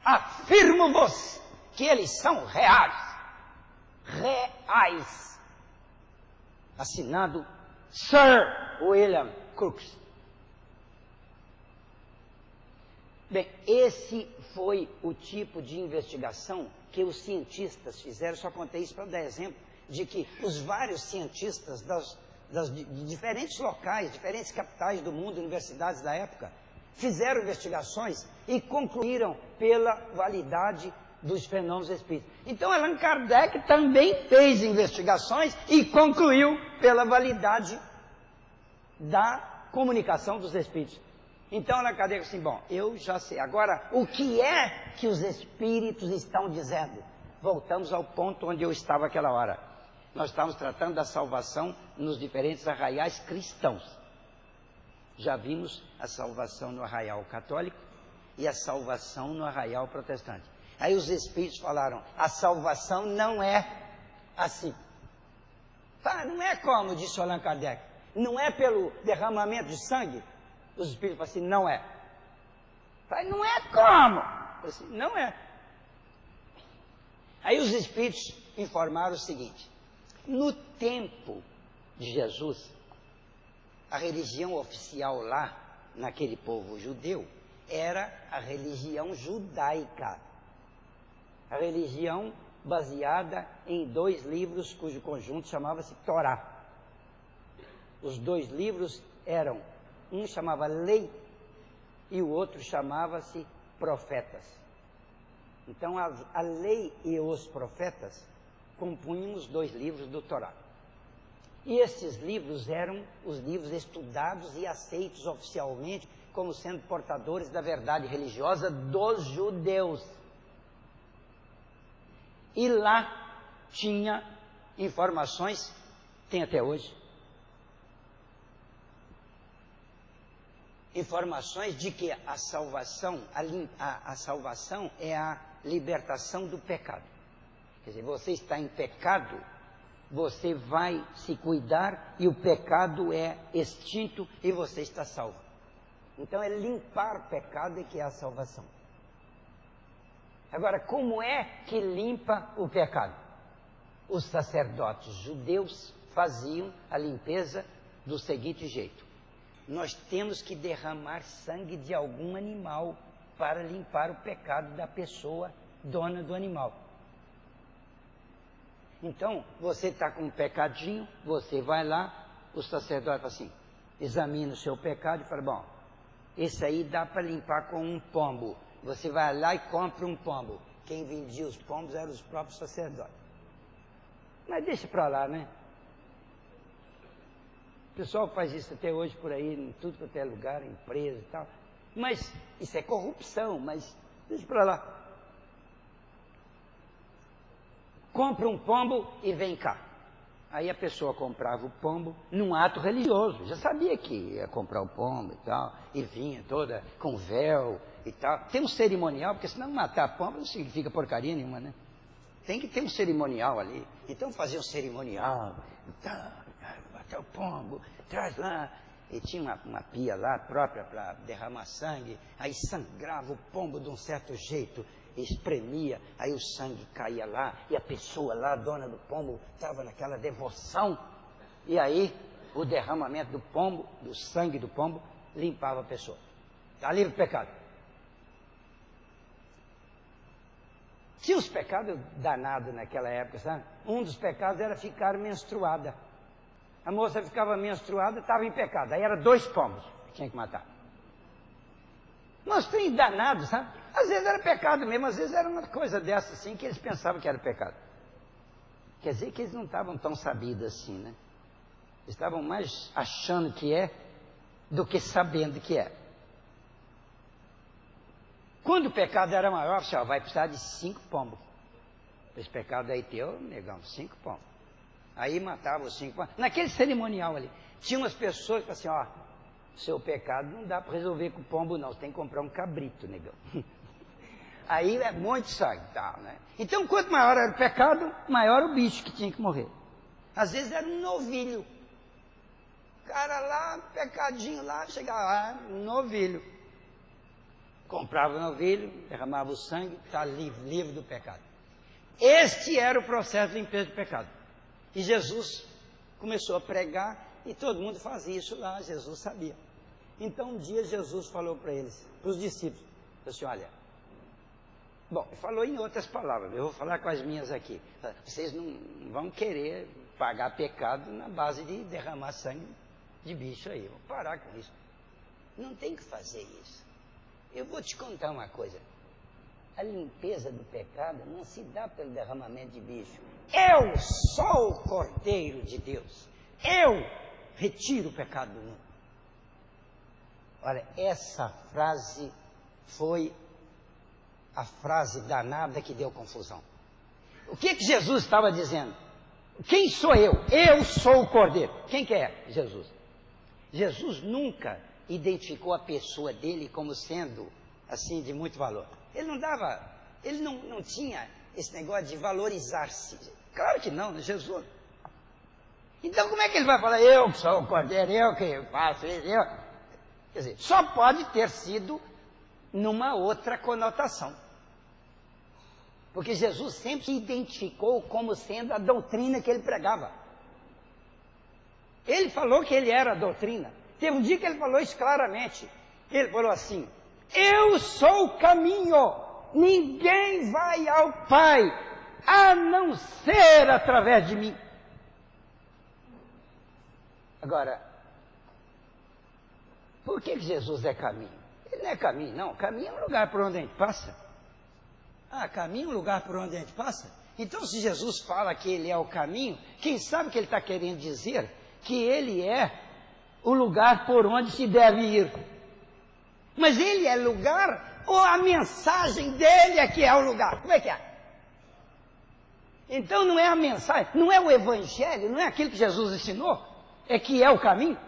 Afirmo-vos que eles são reais. Reais. Assinado Sir William Crookes. Bem, esse foi o tipo de investigação que os cientistas fizeram. Só contei isso para dar exemplo de que os vários cientistas de diferentes locais, diferentes capitais do mundo, universidades da época, fizeram investigações e concluíram pela validade dos fenômenos espíritas. Então, Allan Kardec também fez investigações e concluiu pela validade da comunicação dos espíritos. Então, Allan Kardec disse assim, bom, eu já sei. Agora, o que é que os espíritos estão dizendo? Voltamos ao ponto onde eu estava aquela hora. Nós estávamos tratando da salvação nos diferentes arraiais cristãos. Já vimos a salvação no arraial católico e a salvação no arraial protestante. Aí os espíritos falaram, a salvação não é assim. Não é como, disse Allan Kardec, não é pelo derramamento de sangue. Os espíritos falaram assim, não é. Não é como? Assim, não é. Aí os espíritos informaram o seguinte, no tempo de Jesus, a religião oficial lá, naquele povo judeu, era a religião judaica. A religião baseada em 2 livros, cujo conjunto chamava-se Torá. Os 2 livros eram, um chamava Lei e o outro chamava-se Profetas. Então a Lei e os Profetas compunham os 2 livros do Torá. E esses livros eram os livros estudados e aceitos oficialmente como sendo portadores da verdade religiosa dos judeus. E lá tinha informações, tem até hoje, informações de que a salvação, a salvação é a libertação do pecado. Quer dizer, você está em pecado, você vai se cuidar e o pecado é extinto e você está salvo. Então é limpar o pecado que é a salvação. Agora, como é que limpa o pecado? Os sacerdotes judeus faziam a limpeza do seguinte jeito. Nós temos que derramar sangue de algum animal para limpar o pecado da pessoa dona do animal. Então, você está com um pecadinho, você vai lá, o sacerdote fala assim, examina o seu pecado e fala, bom, esse aí dá para limpar com um pombo. Você vai lá e compra um pombo. Quem vendia os pombos eram os próprios sacerdotes. Mas deixa para lá, né? O pessoal faz isso até hoje por aí, em tudo quanto é lugar, empresa e tal. Mas isso é corrupção, mas deixa para lá. Compra um pombo e vem cá. Aí a pessoa comprava o pombo num ato religioso. Já sabia que ia comprar o pombo e tal. E vinha toda com véu e tal. Tem um cerimonial, porque senão matar pombo não significa porcaria nenhuma, né? Tem que ter um cerimonial ali. Então fazia um cerimonial. Bater o pombo, traz lá. E tinha uma pia lá própria para derramar sangue. Aí sangrava o pombo de um certo jeito. Espremia, aí o sangue caía lá, e a pessoa lá, dona do pombo, estava naquela devoção, e aí o derramamento do pombo, do sangue do pombo, limpava a pessoa. Está livre do pecado. Tinha uns pecados danados naquela época, sabe? Um dos pecados era ficar menstruada. A moça ficava menstruada, estava em pecado, aí era 2 pombos que tinha que matar. Nós tem danado, sabe? Às vezes era pecado mesmo, às vezes era uma coisa dessa assim, que eles pensavam que era pecado. Quer dizer que eles não estavam tão sabidos assim, né? Eles estavam mais achando que é, do que sabendo que é. Quando o pecado era maior, você vai precisar de 5 pombos. Esse pecado aí teu, negão, 5 pombos. Aí matava os 5 pombos. Naquele cerimonial ali, tinha umas pessoas que falavam assim, ó, seu pecado não dá para resolver com o pombo não, você tem que comprar um cabrito, negão. Aí é muito sangue, tal, né? Então, quanto maior era o pecado, maior o bicho que tinha que morrer. Às vezes era um novilho. O cara lá, pecadinho lá, chegava lá, um novilho. Comprava o novilho, derramava o sangue, está livre do pecado. Este era o processo de limpeza do pecado. E Jesus começou a pregar e todo mundo fazia isso lá, Jesus sabia. Então um dia Jesus falou para eles, para os discípulos, assim, olha, bom, falou em outras palavras, eu vou falar com as minhas aqui. Vocês não vão querer pagar pecado na base de derramar sangue de bicho aí, vou parar com isso. Não tem que fazer isso. Eu vou te contar uma coisa. A limpeza do pecado não se dá pelo derramamento de bicho. Eu sou o Cordeiro de Deus. Eu retiro o pecado do mundo. Olha, essa frase foi a frase danada que deu confusão. O que Jesus estava dizendo? Quem sou eu? Eu sou o Cordeiro. Quem que é? Jesus. Jesus nunca identificou a pessoa dele como sendo assim de muito valor. Ele não tinha esse negócio de valorizar-se. Claro que não, Jesus. Então como é que ele vai falar, eu sou o Cordeiro, eu que faço isso, eu... Quer dizer, só pode ter sido numa outra conotação. Porque Jesus sempre se identificou como sendo a doutrina que ele pregava. Ele falou que ele era a doutrina. Teve um dia que ele falou isso claramente. Ele falou assim, eu sou o caminho, ninguém vai ao Pai, a não ser através de mim. Agora, por que Jesus é caminho? Ele não é caminho, não. Caminho é um lugar por onde a gente passa. Ah, caminho é um lugar por onde a gente passa? Então, se Jesus fala que ele é o caminho, quem sabe que ele está querendo dizer que ele é o lugar por onde se deve ir. Mas ele é lugar ou a mensagem dele é que é o lugar? Como é que é? Então não é a mensagem, não é o evangelho, não é aquilo que Jesus ensinou, é que é o caminho.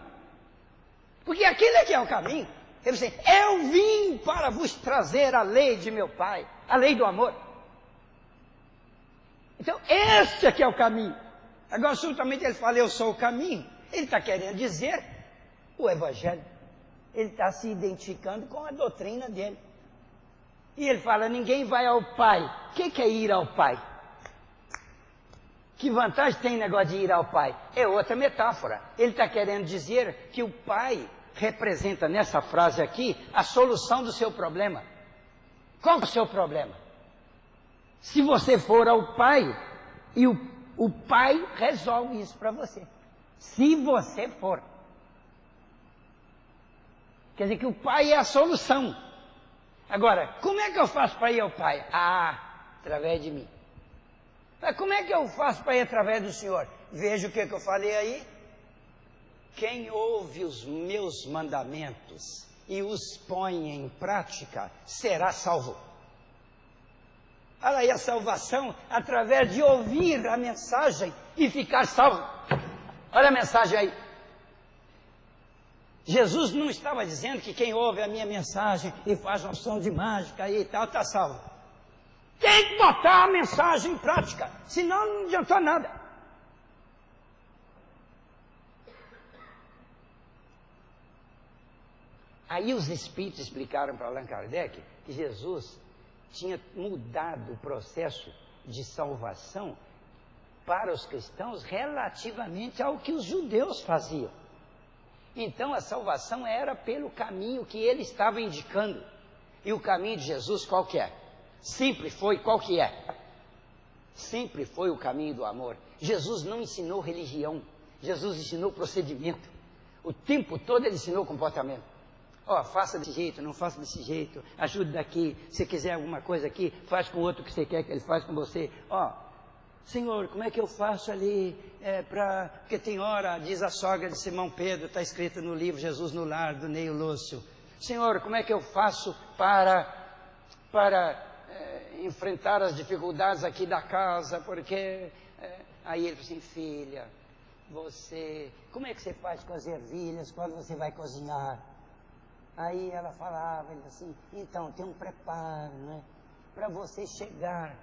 Porque aquilo é que é o caminho. Ele diz, eu vim para vos trazer a lei de meu Pai, a lei do amor. Então este é que é o caminho. Agora, absolutamente ele fala, eu sou o caminho. Ele está querendo dizer o evangelho. Ele está se identificando com a doutrina dele. E ele fala, ninguém vai ao Pai. O que é ir ao Pai? Que vantagem tem o negócio de ir ao Pai? É outra metáfora. Ele está querendo dizer que o Pai representa nessa frase aqui a solução do seu problema. Qual é o seu problema? Se você for ao Pai, e o Pai resolve isso para você. Se você for. Quer dizer que o Pai é a solução. Agora, como é que eu faço para ir ao Pai? Ah, através de mim. Mas como é que eu faço para ir através do Senhor? Veja o que eu falei aí. Quem ouve os meus mandamentos e os põe em prática, será salvo. Olha aí a salvação através de ouvir a mensagem e ficar salvo. Olha a mensagem aí. Jesus não estava dizendo que quem ouve a minha mensagem e faz uma opção de mágica e tal, está salvo. Tem que botar a mensagem em prática, senão não adiantou nada. Aí os espíritos explicaram para Allan Kardec que Jesus tinha mudado o processo de salvação para os cristãos relativamente ao que os judeus faziam. Então a salvação era pelo caminho que ele estava indicando. E o caminho de Jesus qual que é? Sempre foi qual que é? Sempre foi o caminho do amor. Jesus não ensinou religião. Jesus ensinou procedimento. O tempo todo ele ensinou comportamento. Ó, faça desse jeito, não faça desse jeito, ajude daqui, se quiser alguma coisa aqui, faz com o outro que você quer que ele faça com você. Ó, Senhor, como é que eu faço ali, porque tem hora, diz a sogra de Simão Pedro, está escrito no livro Jesus no Lar, do Neio Lúcio. Senhor, como é que eu faço para enfrentar as dificuldades aqui da casa, porque... Aí ele falou assim, filha, como é que você faz com as ervilhas quando você vai cozinhar? Aí ela falava, ele assim, então, tem um preparo, né? para você chegar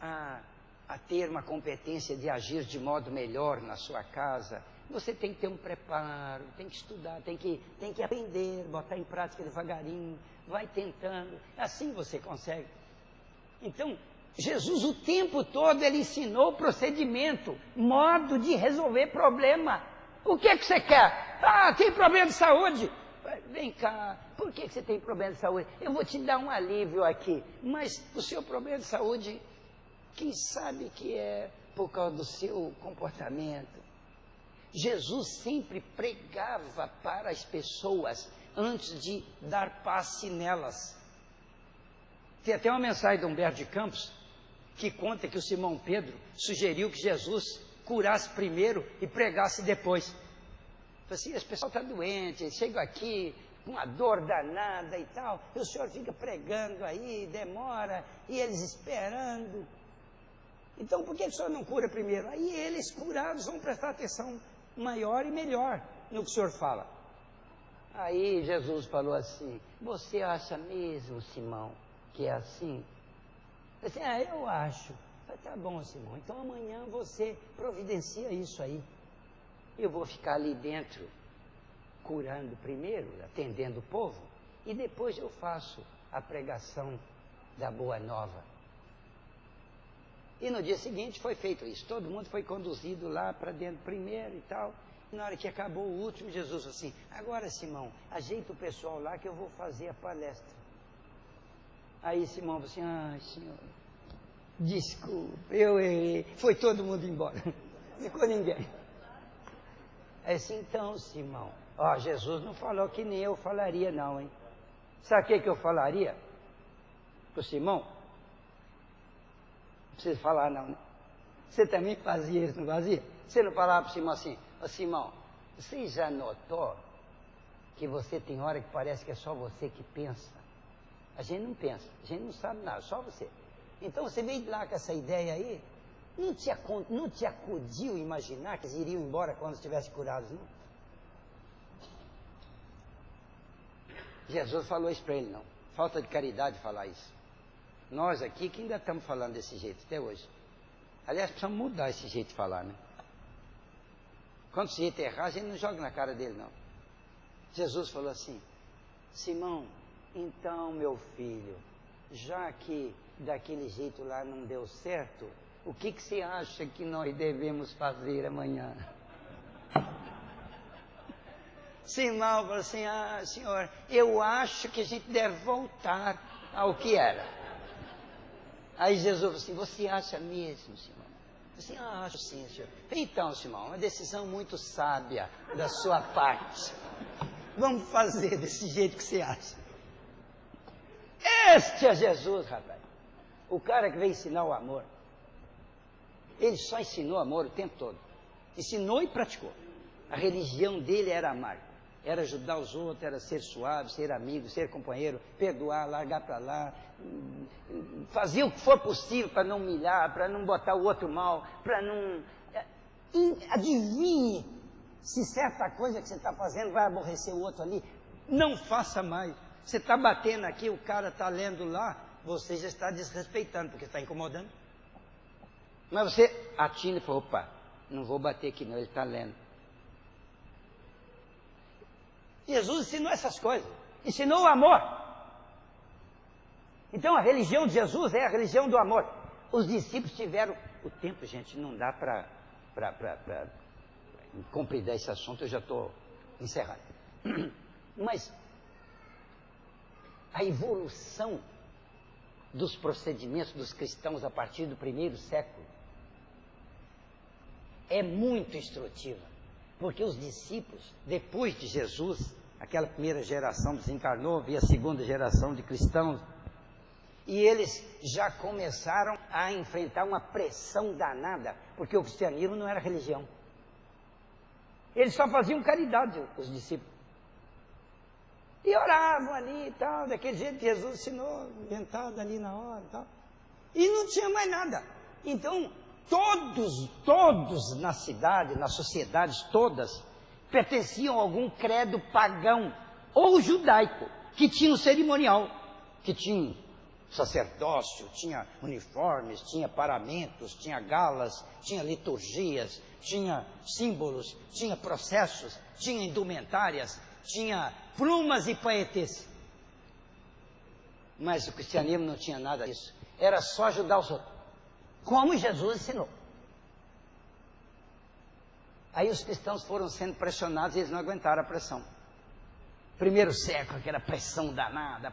a ter uma competência de agir de modo melhor na sua casa, você tem que ter um preparo, tem que estudar, tem que aprender, botar em prática devagarinho, vai tentando, assim você consegue. Então, Jesus o tempo todo, ele ensinou o procedimento, modo de resolver problema. O que é que você quer? Ah, tem problema de saúde. Vem cá, por que você tem problema de saúde? Eu vou te dar um alívio aqui, mas o seu problema de saúde, quem sabe que é por causa do seu comportamento? Jesus sempre pregava para as pessoas antes de dar passe nelas. Tem até uma mensagem de Humberto de Campos que conta que o Simão Pedro sugeriu que Jesus curasse primeiro e pregasse depois. Falei assim, esse pessoal está doente, chega aqui com uma dor danada e tal, e o senhor fica pregando aí, demora, e eles esperando. Então por que o senhor não cura primeiro? Aí eles curados vão prestar atenção maior e melhor no que o senhor fala. Aí Jesus falou assim, você acha mesmo, Simão, que é assim? Eu disse, eu acho. Eu falei, tá bom, Simão, então amanhã você providencia isso aí. Eu vou ficar ali dentro, curando primeiro, atendendo o povo, e depois eu faço a pregação da Boa Nova. E no dia seguinte foi feito isso, todo mundo foi conduzido lá para dentro primeiro e tal. E na hora que acabou o último, Jesus falou assim, agora Simão, ajeita o pessoal lá que eu vou fazer a palestra. Aí Simão falou assim, ai senhor, desculpa, eu errei. Foi todo mundo embora, não ficou ninguém. Aí disse, então Simão, Jesus não falou que nem eu falaria não, hein? Sabe o que eu falaria pro Simão? Não precisa falar não, né? Você também fazia isso, não fazia? Você não falava pro Simão assim, Simão, você já notou que você tem hora que parece que é só você que pensa? A gente não pensa, a gente não sabe nada, só você. Então você veio lá com essa ideia aí, não te acudiu imaginar que eles iriam embora quando estivessem curados, não? Jesus falou isso para ele, não. Falta de caridade falar isso. Nós aqui que ainda estamos falando desse jeito até hoje. Aliás, precisamos mudar esse jeito de falar, né? Quando esse jeito errar, a gente não joga na cara dele, não. Jesus falou assim, Simão, então, meu filho, já que daquele jeito lá não deu certo, o que você acha que nós devemos fazer amanhã? Simão falou assim, senhor, eu acho que a gente deve voltar ao que era. Aí Jesus falou assim, você acha mesmo, Simão? Assim, acho sim, senhor. Então, Simão, uma decisão muito sábia da sua parte. Vamos fazer desse jeito que você acha. Este é Jesus, rapaz. O cara que veio ensinar o amor. Ele só ensinou amor o tempo todo. Ensinou e praticou. A religião dele era amar. Era ajudar os outros, era ser suave, ser amigo, ser companheiro, perdoar, largar para lá. Fazer o que for possível para não humilhar, para não botar o outro mal, para não... Adivinhe se certa coisa que você está fazendo vai aborrecer o outro ali. Não faça mais. Você está batendo aqui, o cara está lendo lá, você já está desrespeitando, porque está incomodando. Mas você atina e fala, opa, não vou bater aqui não, ele está lendo. Jesus ensinou essas coisas, ensinou o amor. Então a religião de Jesus é a religião do amor. Os discípulos tiveram o tempo, gente, não dá para compreender esse assunto, eu já estou encerrando. Mas a evolução dos procedimentos dos cristãos a partir do primeiro século é muito instrutiva, porque os discípulos, depois de Jesus, aquela primeira geração desencarnou, veio a segunda geração de cristãos, e eles já começaram a enfrentar uma pressão danada, porque o cristianismo não era religião. Eles só faziam caridade, os discípulos. E oravam ali e tal, daquele jeito que Jesus ensinou, inventado ali na hora e tal. E não tinha mais nada. Então, todos na cidade, nas sociedades todas, pertenciam a algum credo pagão ou judaico, que tinha um cerimonial, que tinha sacerdócio, tinha uniformes, tinha paramentos, tinha galas, tinha liturgias, tinha símbolos, tinha processos, tinha indumentárias, tinha plumas e paetês. Mas o cristianismo não tinha nada disso. Era só ajudar os outros, como Jesus ensinou. Aí os cristãos foram sendo pressionados e eles não aguentaram a pressão. Primeiro século, aquela pressão danada,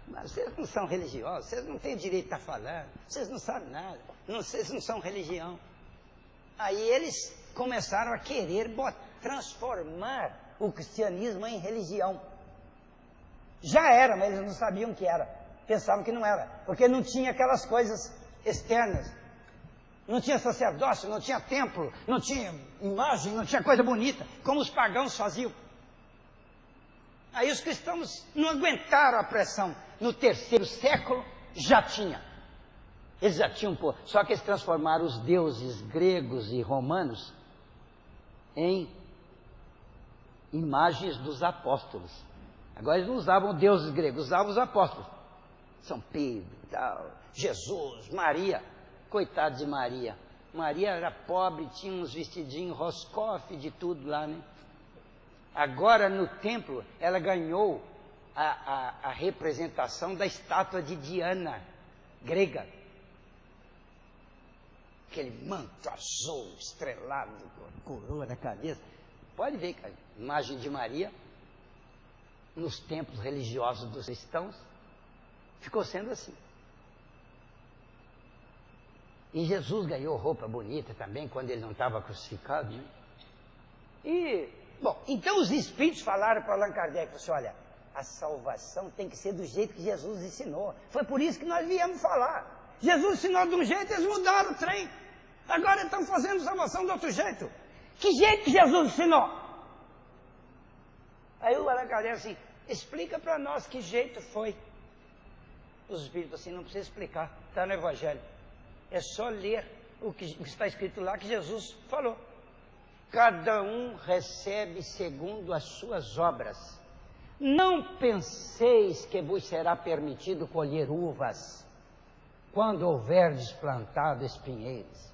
mas vocês não são religiosos, vocês não têm direito de estar falando, vocês não sabem nada, vocês não são religião. Aí eles começaram a querer transformar o cristianismo em religião. Já era, mas eles não sabiam o que era, pensavam que não era, porque não tinha aquelas coisas externas. Não tinha sacerdócio, não tinha templo, não tinha imagem, não tinha coisa bonita, como os pagãos faziam. Aí os cristãos não aguentaram a pressão. No terceiro século já tinha. Eles já tinham, só que eles transformaram os deuses gregos e romanos em imagens dos apóstolos. Agora eles não usavam deuses gregos, usavam os apóstolos. São Pedro, tal, Jesus, Maria. Coitado de Maria. Maria era pobre, tinha uns vestidinhos Roscoff, de tudo lá, né? Agora no templo ela ganhou a representação da estátua de Diana, grega. Aquele manto azul, estrelado, coroa na cabeça. Pode ver que a imagem de Maria, nos templos religiosos dos cristãos, ficou sendo assim. E Jesus ganhou roupa bonita também, quando ele não estava crucificado, né? Bom, então os espíritos falaram para Allan Kardec, assim, olha, a salvação tem que ser do jeito que Jesus ensinou. Foi por isso que nós viemos falar. Jesus ensinou de um jeito, eles mudaram o trem. Agora estão fazendo salvação de outro jeito. Que jeito que Jesus ensinou? Aí o Allan Kardec assim, explica para nós que jeito foi. Os espíritos assim, não precisa explicar, está no Evangelho. É só ler o que está escrito lá que Jesus falou. Cada um recebe segundo as suas obras. Não penseis que vos será permitido colher uvas, quando houverdes plantado espinheiros.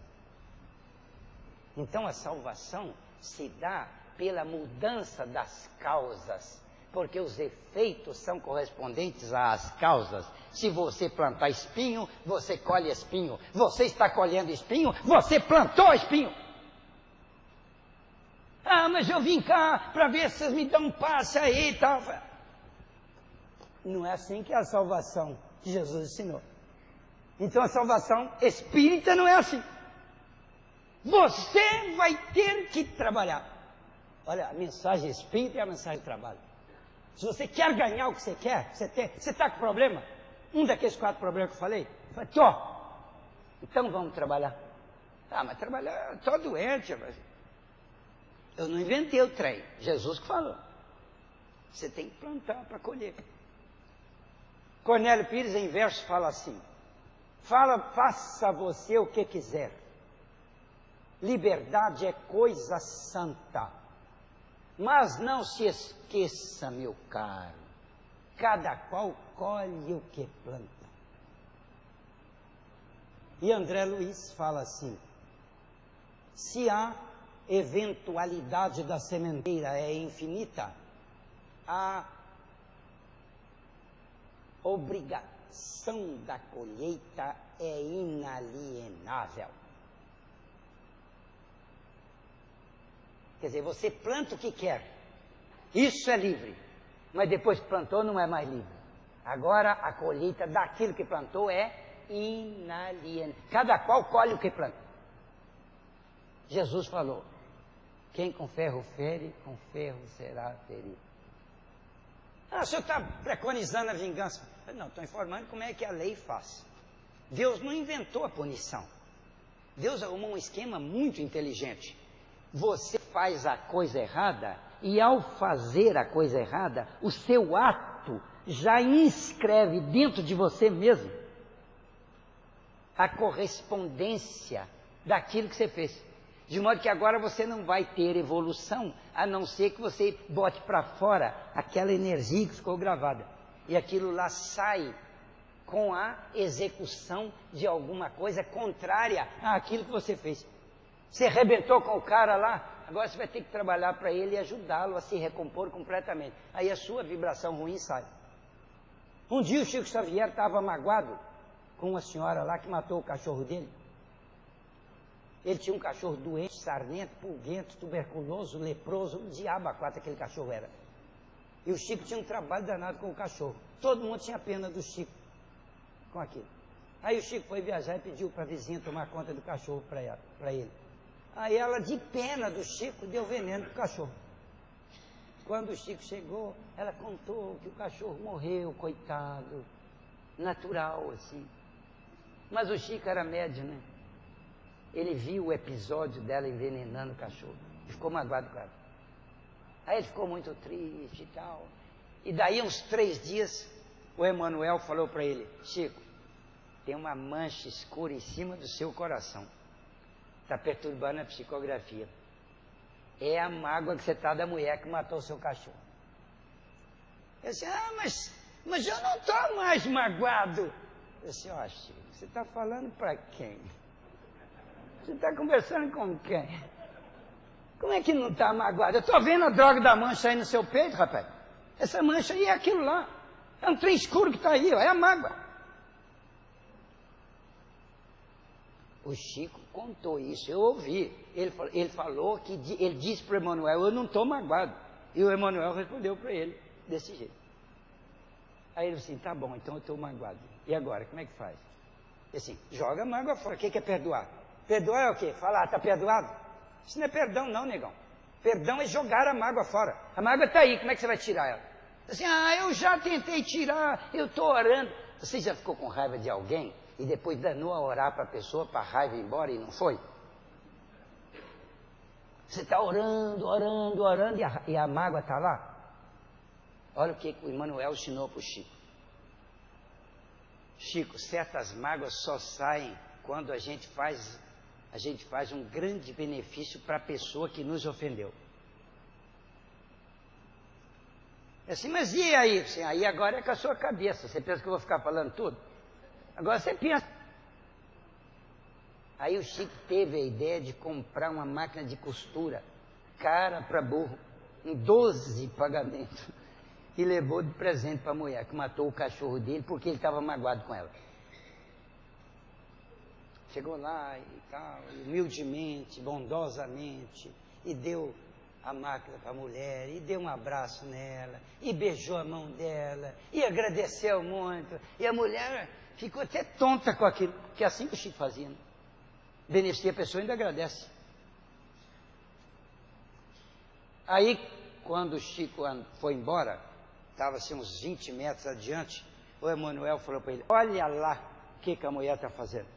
Então a salvação se dá pela mudança das causas, porque os efeitos são correspondentes às causas. Se você plantar espinho, você colhe espinho. Você está colhendo espinho, você plantou espinho. Ah, mas eu vim cá para ver se vocês me dão um passe aí e tal. Não é assim que é a salvação que Jesus ensinou. Então a salvação espírita não é assim. Você vai ter que trabalhar. Olha, a mensagem espírita é a mensagem de trabalho. Se você quer ganhar o que você quer, você está com problema, um daqueles 4 problemas que eu falei, então vamos trabalhar. Ah, mas trabalhar, estou doente. Mas... eu não inventei o trem, Jesus que falou. Você tem que plantar para colher. Cornélio Pires, em verso, fala assim, faça você o que quiser. Liberdade é coisa santa. Mas não se esqueça, meu caro, cada qual colhe o que planta. E André Luiz fala assim, se a eventualidade da sementeira é infinita, a obrigação da colheita é inalienável. Quer dizer, você planta o que quer, isso é livre, mas depois que plantou não é mais livre. Agora a colheita daquilo que plantou é inalienável. Cada qual colhe o que planta. Jesus falou, quem com ferro fere, com ferro será ferido. Ah, o senhor está preconizando a vingança. Não, estou informando como é que a lei faz. Deus não inventou a punição. Deus arrumou um esquema muito inteligente. Você faz a coisa errada e ao fazer a coisa errada, o seu ato já inscreve dentro de você mesmo a correspondência daquilo que você fez. De modo que agora você não vai ter evolução, a não ser que você bote para fora aquela energia que ficou gravada. E aquilo lá sai com a execução de alguma coisa contrária àquilo que você fez. Você arrebentou com o cara lá, agora você vai ter que trabalhar para ele e ajudá-lo a se recompor completamente. Aí a sua vibração ruim sai. Um dia o Chico Xavier estava magoado com uma senhora lá que matou o cachorro dele. Ele tinha um cachorro doente, sarnento, pulguento, tuberculoso, leproso, um diabo a quatro aquele cachorro era. E o Chico tinha um trabalho danado com o cachorro. Todo mundo tinha pena do Chico com aquilo. Aí o Chico foi viajar e pediu para a vizinha tomar conta do cachorro para ele. Aí ela, de pena do Chico, deu veneno para o cachorro. Quando o Chico chegou, ela contou que o cachorro morreu, coitado, natural, assim. Mas o Chico era médio, né? Ele viu o episódio dela envenenando o cachorro e ficou magoado com ela. Aí ele ficou muito triste e tal. E daí, uns 3 dias, o Emanuel falou para ele: Chico, tem uma mancha escura em cima do seu coração. Está perturbando a psicografia. É a mágoa que você está da mulher que matou o seu cachorro. Eu disse: mas eu não estou mais magoado. Eu disse: ó, Chico, você está falando para quem? Você está conversando com quem? Como é que não está magoado? Eu estou vendo a droga da mancha aí no seu peito, rapaz. Essa mancha aí é aquilo lá. É um trem escuro que está aí, ó, é a mágoa. O Chico contou isso, eu ouvi. Ele falou que ele disse para o Emanuel: eu não estou magoado. E o Emanuel respondeu para ele desse jeito. Aí ele disse assim: tá bom, então eu estou magoado. E agora, como é que faz? Ele assim: joga a mágoa fora. O que é perdoar? Perdoar é o quê? Falar: está perdoado? Isso não é perdão não, negão. Perdão é jogar a mágoa fora. A mágoa está aí, como é que você vai tirar ela? Assim: eu já tentei tirar, eu estou orando. Você já ficou com raiva de alguém e depois danou a orar para a pessoa, para a raiva ir embora e não foi? Você está orando, orando, orando e a mágoa está lá? Olha o que o Emanuel ensinou para o Chico. Chico, certas mágoas só saem quando a gente faz um grande benefício para a pessoa que nos ofendeu. É assim: mas e aí? Assim, aí agora é com a sua cabeça. Você pensa que eu vou ficar falando tudo? Agora você pensa. Aí o Chico teve a ideia de comprar uma máquina de costura, cara para burro, em 12 pagamentos. E levou de presente para a mulher que matou o cachorro dele porque ele estava magoado com ela. Chegou lá e tal, humildemente, bondosamente, e deu a máquina para a mulher, e deu um abraço nela, e beijou a mão dela, e agradeceu muito. E a mulher ficou até tonta com aquilo, que é assim que o Chico fazia, né? Beneficia a pessoa e ainda agradece. Aí, quando o Chico foi embora, estava assim uns 20 metros adiante, o Emanuel falou para ele: olha lá o que a mulher está fazendo.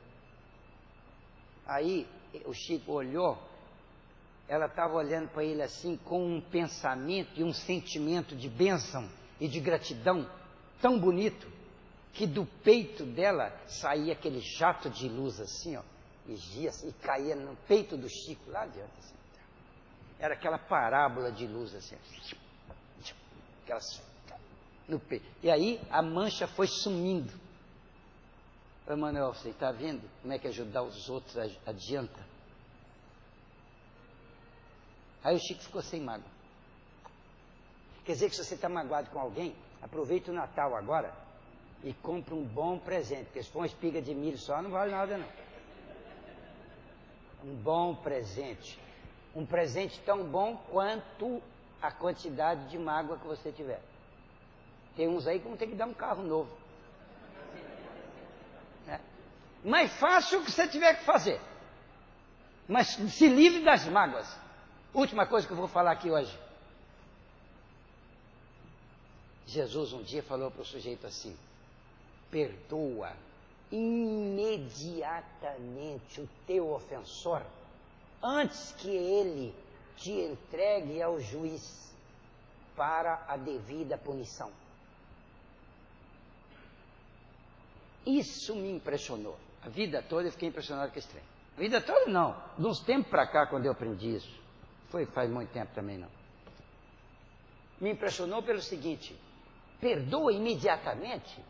Aí o Chico olhou, ela estava olhando para ele assim, com um pensamento e um sentimento de bênção e de gratidão tão bonito, que do peito dela saía aquele jato de luz assim, ó, e caía no peito do Chico lá adiante. Assim. Era aquela parábola de luz assim, aquelas, no peito. E aí a mancha foi sumindo. Emanuel, você está vendo como é que ajudar os outros adianta? Aí o Chico ficou sem mágoa. Quer dizer que se você está magoado com alguém, aproveita o Natal agora e compra um bom presente, porque se for uma espiga de milho só, não vale nada não. Um bom presente. Um presente tão bom quanto a quantidade de mágoa que você tiver. Tem uns aí que vão ter que dar um carro novo. Mas faça o que você tiver que fazer. Mas se livre das mágoas. Última coisa que eu vou falar aqui hoje. Jesus um dia falou para o sujeito assim: perdoa imediatamente o teu ofensor, antes que ele te entregue ao juiz para a devida punição. Isso me impressionou. A vida toda eu fiquei impressionado com esse trem. A vida toda não. De uns tempos para cá, quando eu aprendi isso. Faz muito tempo também não. Me impressionou pelo seguinte: perdoa imediatamente.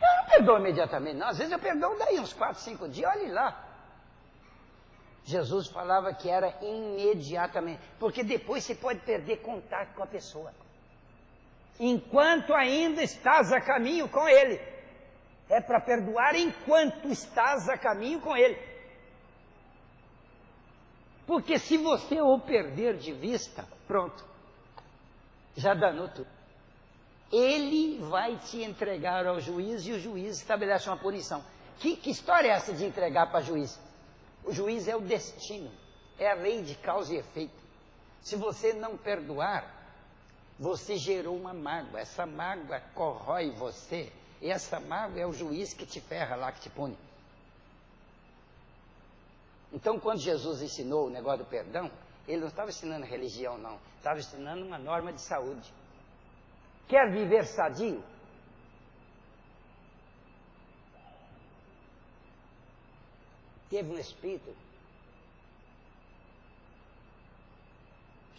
Eu não perdoo imediatamente, não. Às vezes eu perdoo daí uns 4, 5 dias, olhe lá. Jesus falava que era imediatamente, porque depois você pode perder contato com a pessoa. Enquanto ainda estás a caminho com Ele. É para perdoar enquanto estás a caminho com Ele. Porque se você o perder de vista, pronto, já danou tudo. Ele vai te entregar ao juiz e o juiz estabelece uma punição. Que história é essa de entregar para o juiz? O juiz é o destino, é a lei de causa e efeito. Se você não perdoar, você gerou uma mágoa, essa mágoa corrói você, e essa mágoa é o juiz que te ferra lá, que te pune. Então, quando Jesus ensinou o negócio do perdão, ele não estava ensinando religião, não. Estava ensinando uma norma de saúde. Quer viver sadio? Teve um espírito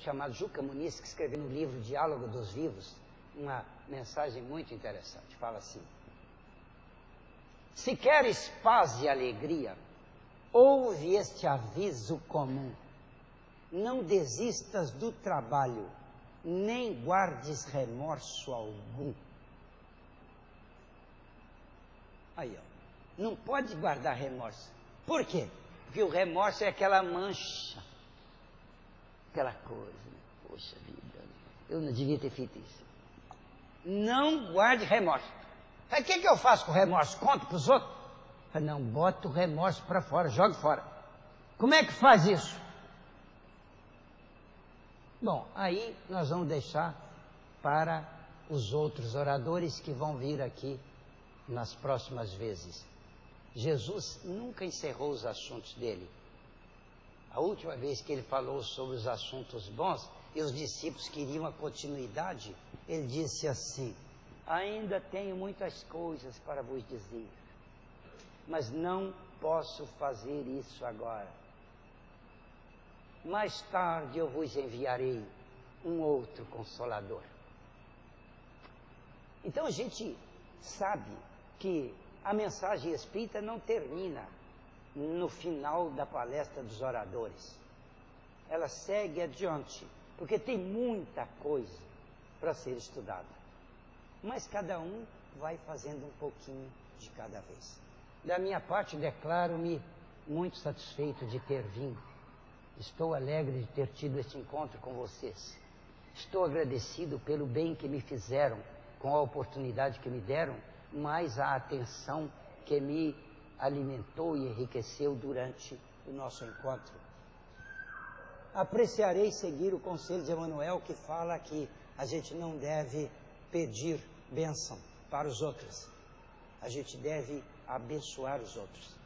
chamado Juca Muniz, que escreveu no livro Diálogo dos Vivos, uma mensagem muito interessante. Fala assim: se queres paz e alegria, ouve este aviso comum. Não desistas do trabalho, nem guardes remorso algum. Aí, ó. Não pode guardar remorso. Por quê? Porque o remorso é aquela mancha, aquela coisa, né? Poxa vida, eu não devia ter feito isso. Não guarde remorso. Aí o que eu faço com o remorso? Conto para os outros? Não, bota o remorso para fora, joga fora. Como é que faz isso? Bom, aí nós vamos deixar para os outros oradores que vão vir aqui nas próximas vezes. Jesus nunca encerrou os assuntos dele. A última vez que ele falou sobre os assuntos bons, e os discípulos queriam a continuidade, ele disse assim: ainda tenho muitas coisas para vos dizer, mas não posso fazer isso agora. Mais tarde eu vos enviarei um outro Consolador. Então a gente sabe que a mensagem espírita não termina no final da palestra dos oradores. Ela segue adiante, porque tem muita coisa para ser estudada. Mas cada um vai fazendo um pouquinho de cada vez. Da minha parte, declaro-me muito satisfeito de ter vindo. Estou alegre de ter tido este encontro com vocês. Estou agradecido pelo bem que me fizeram, com a oportunidade que me deram, mais a atenção que me alimentou e enriqueceu durante o nosso encontro. Apreciarei seguir o conselho de Emmanuel, que fala que a gente não deve pedir bênção para os outros. A gente deve abençoar os outros.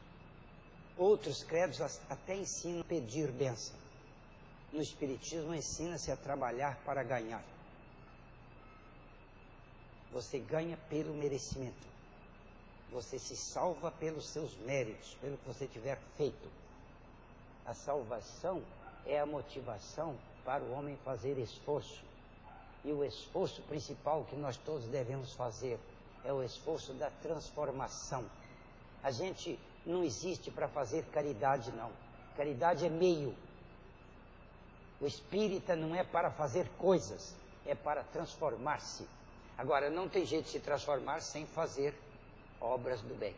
Outros credos até ensinam a pedir bênção. No Espiritismo ensina-se a trabalhar para ganhar. Você ganha pelo merecimento. Você se salva pelos seus méritos, pelo que você tiver feito. A salvação é a motivação para o homem fazer esforço. E o esforço principal que nós todos devemos fazer é o esforço da transformação. A gente não existe para fazer caridade, não. Caridade é meio. O espírita não é para fazer coisas, é para transformar-se. Agora, não tem jeito de se transformar sem fazer obras do bem,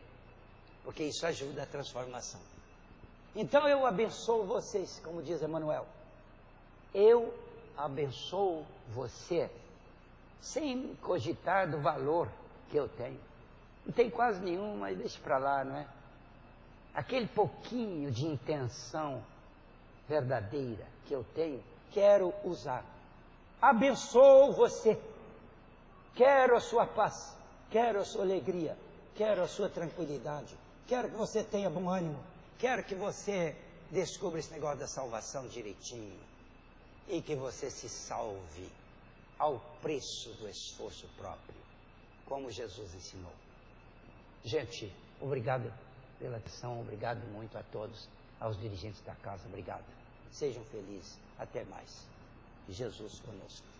porque isso ajuda a transformação. Então eu abençoo vocês, como diz Emmanuel. Eu abençoo você, sem cogitar do valor que eu tenho. Não tem quase nenhum, mas deixa para lá, não é? Aquele pouquinho de intenção verdadeira que eu tenho, quero usar. Abençoo você. Quero a sua paz, quero a sua alegria, quero a sua tranquilidade, quero que você tenha bom ânimo, quero que você descubra esse negócio da salvação direitinho e que você se salve ao preço do esforço próprio, como Jesus ensinou. Gente, obrigado pela atenção, obrigado muito a todos, aos dirigentes da casa, obrigado. Sejam felizes, até mais. Jesus conosco.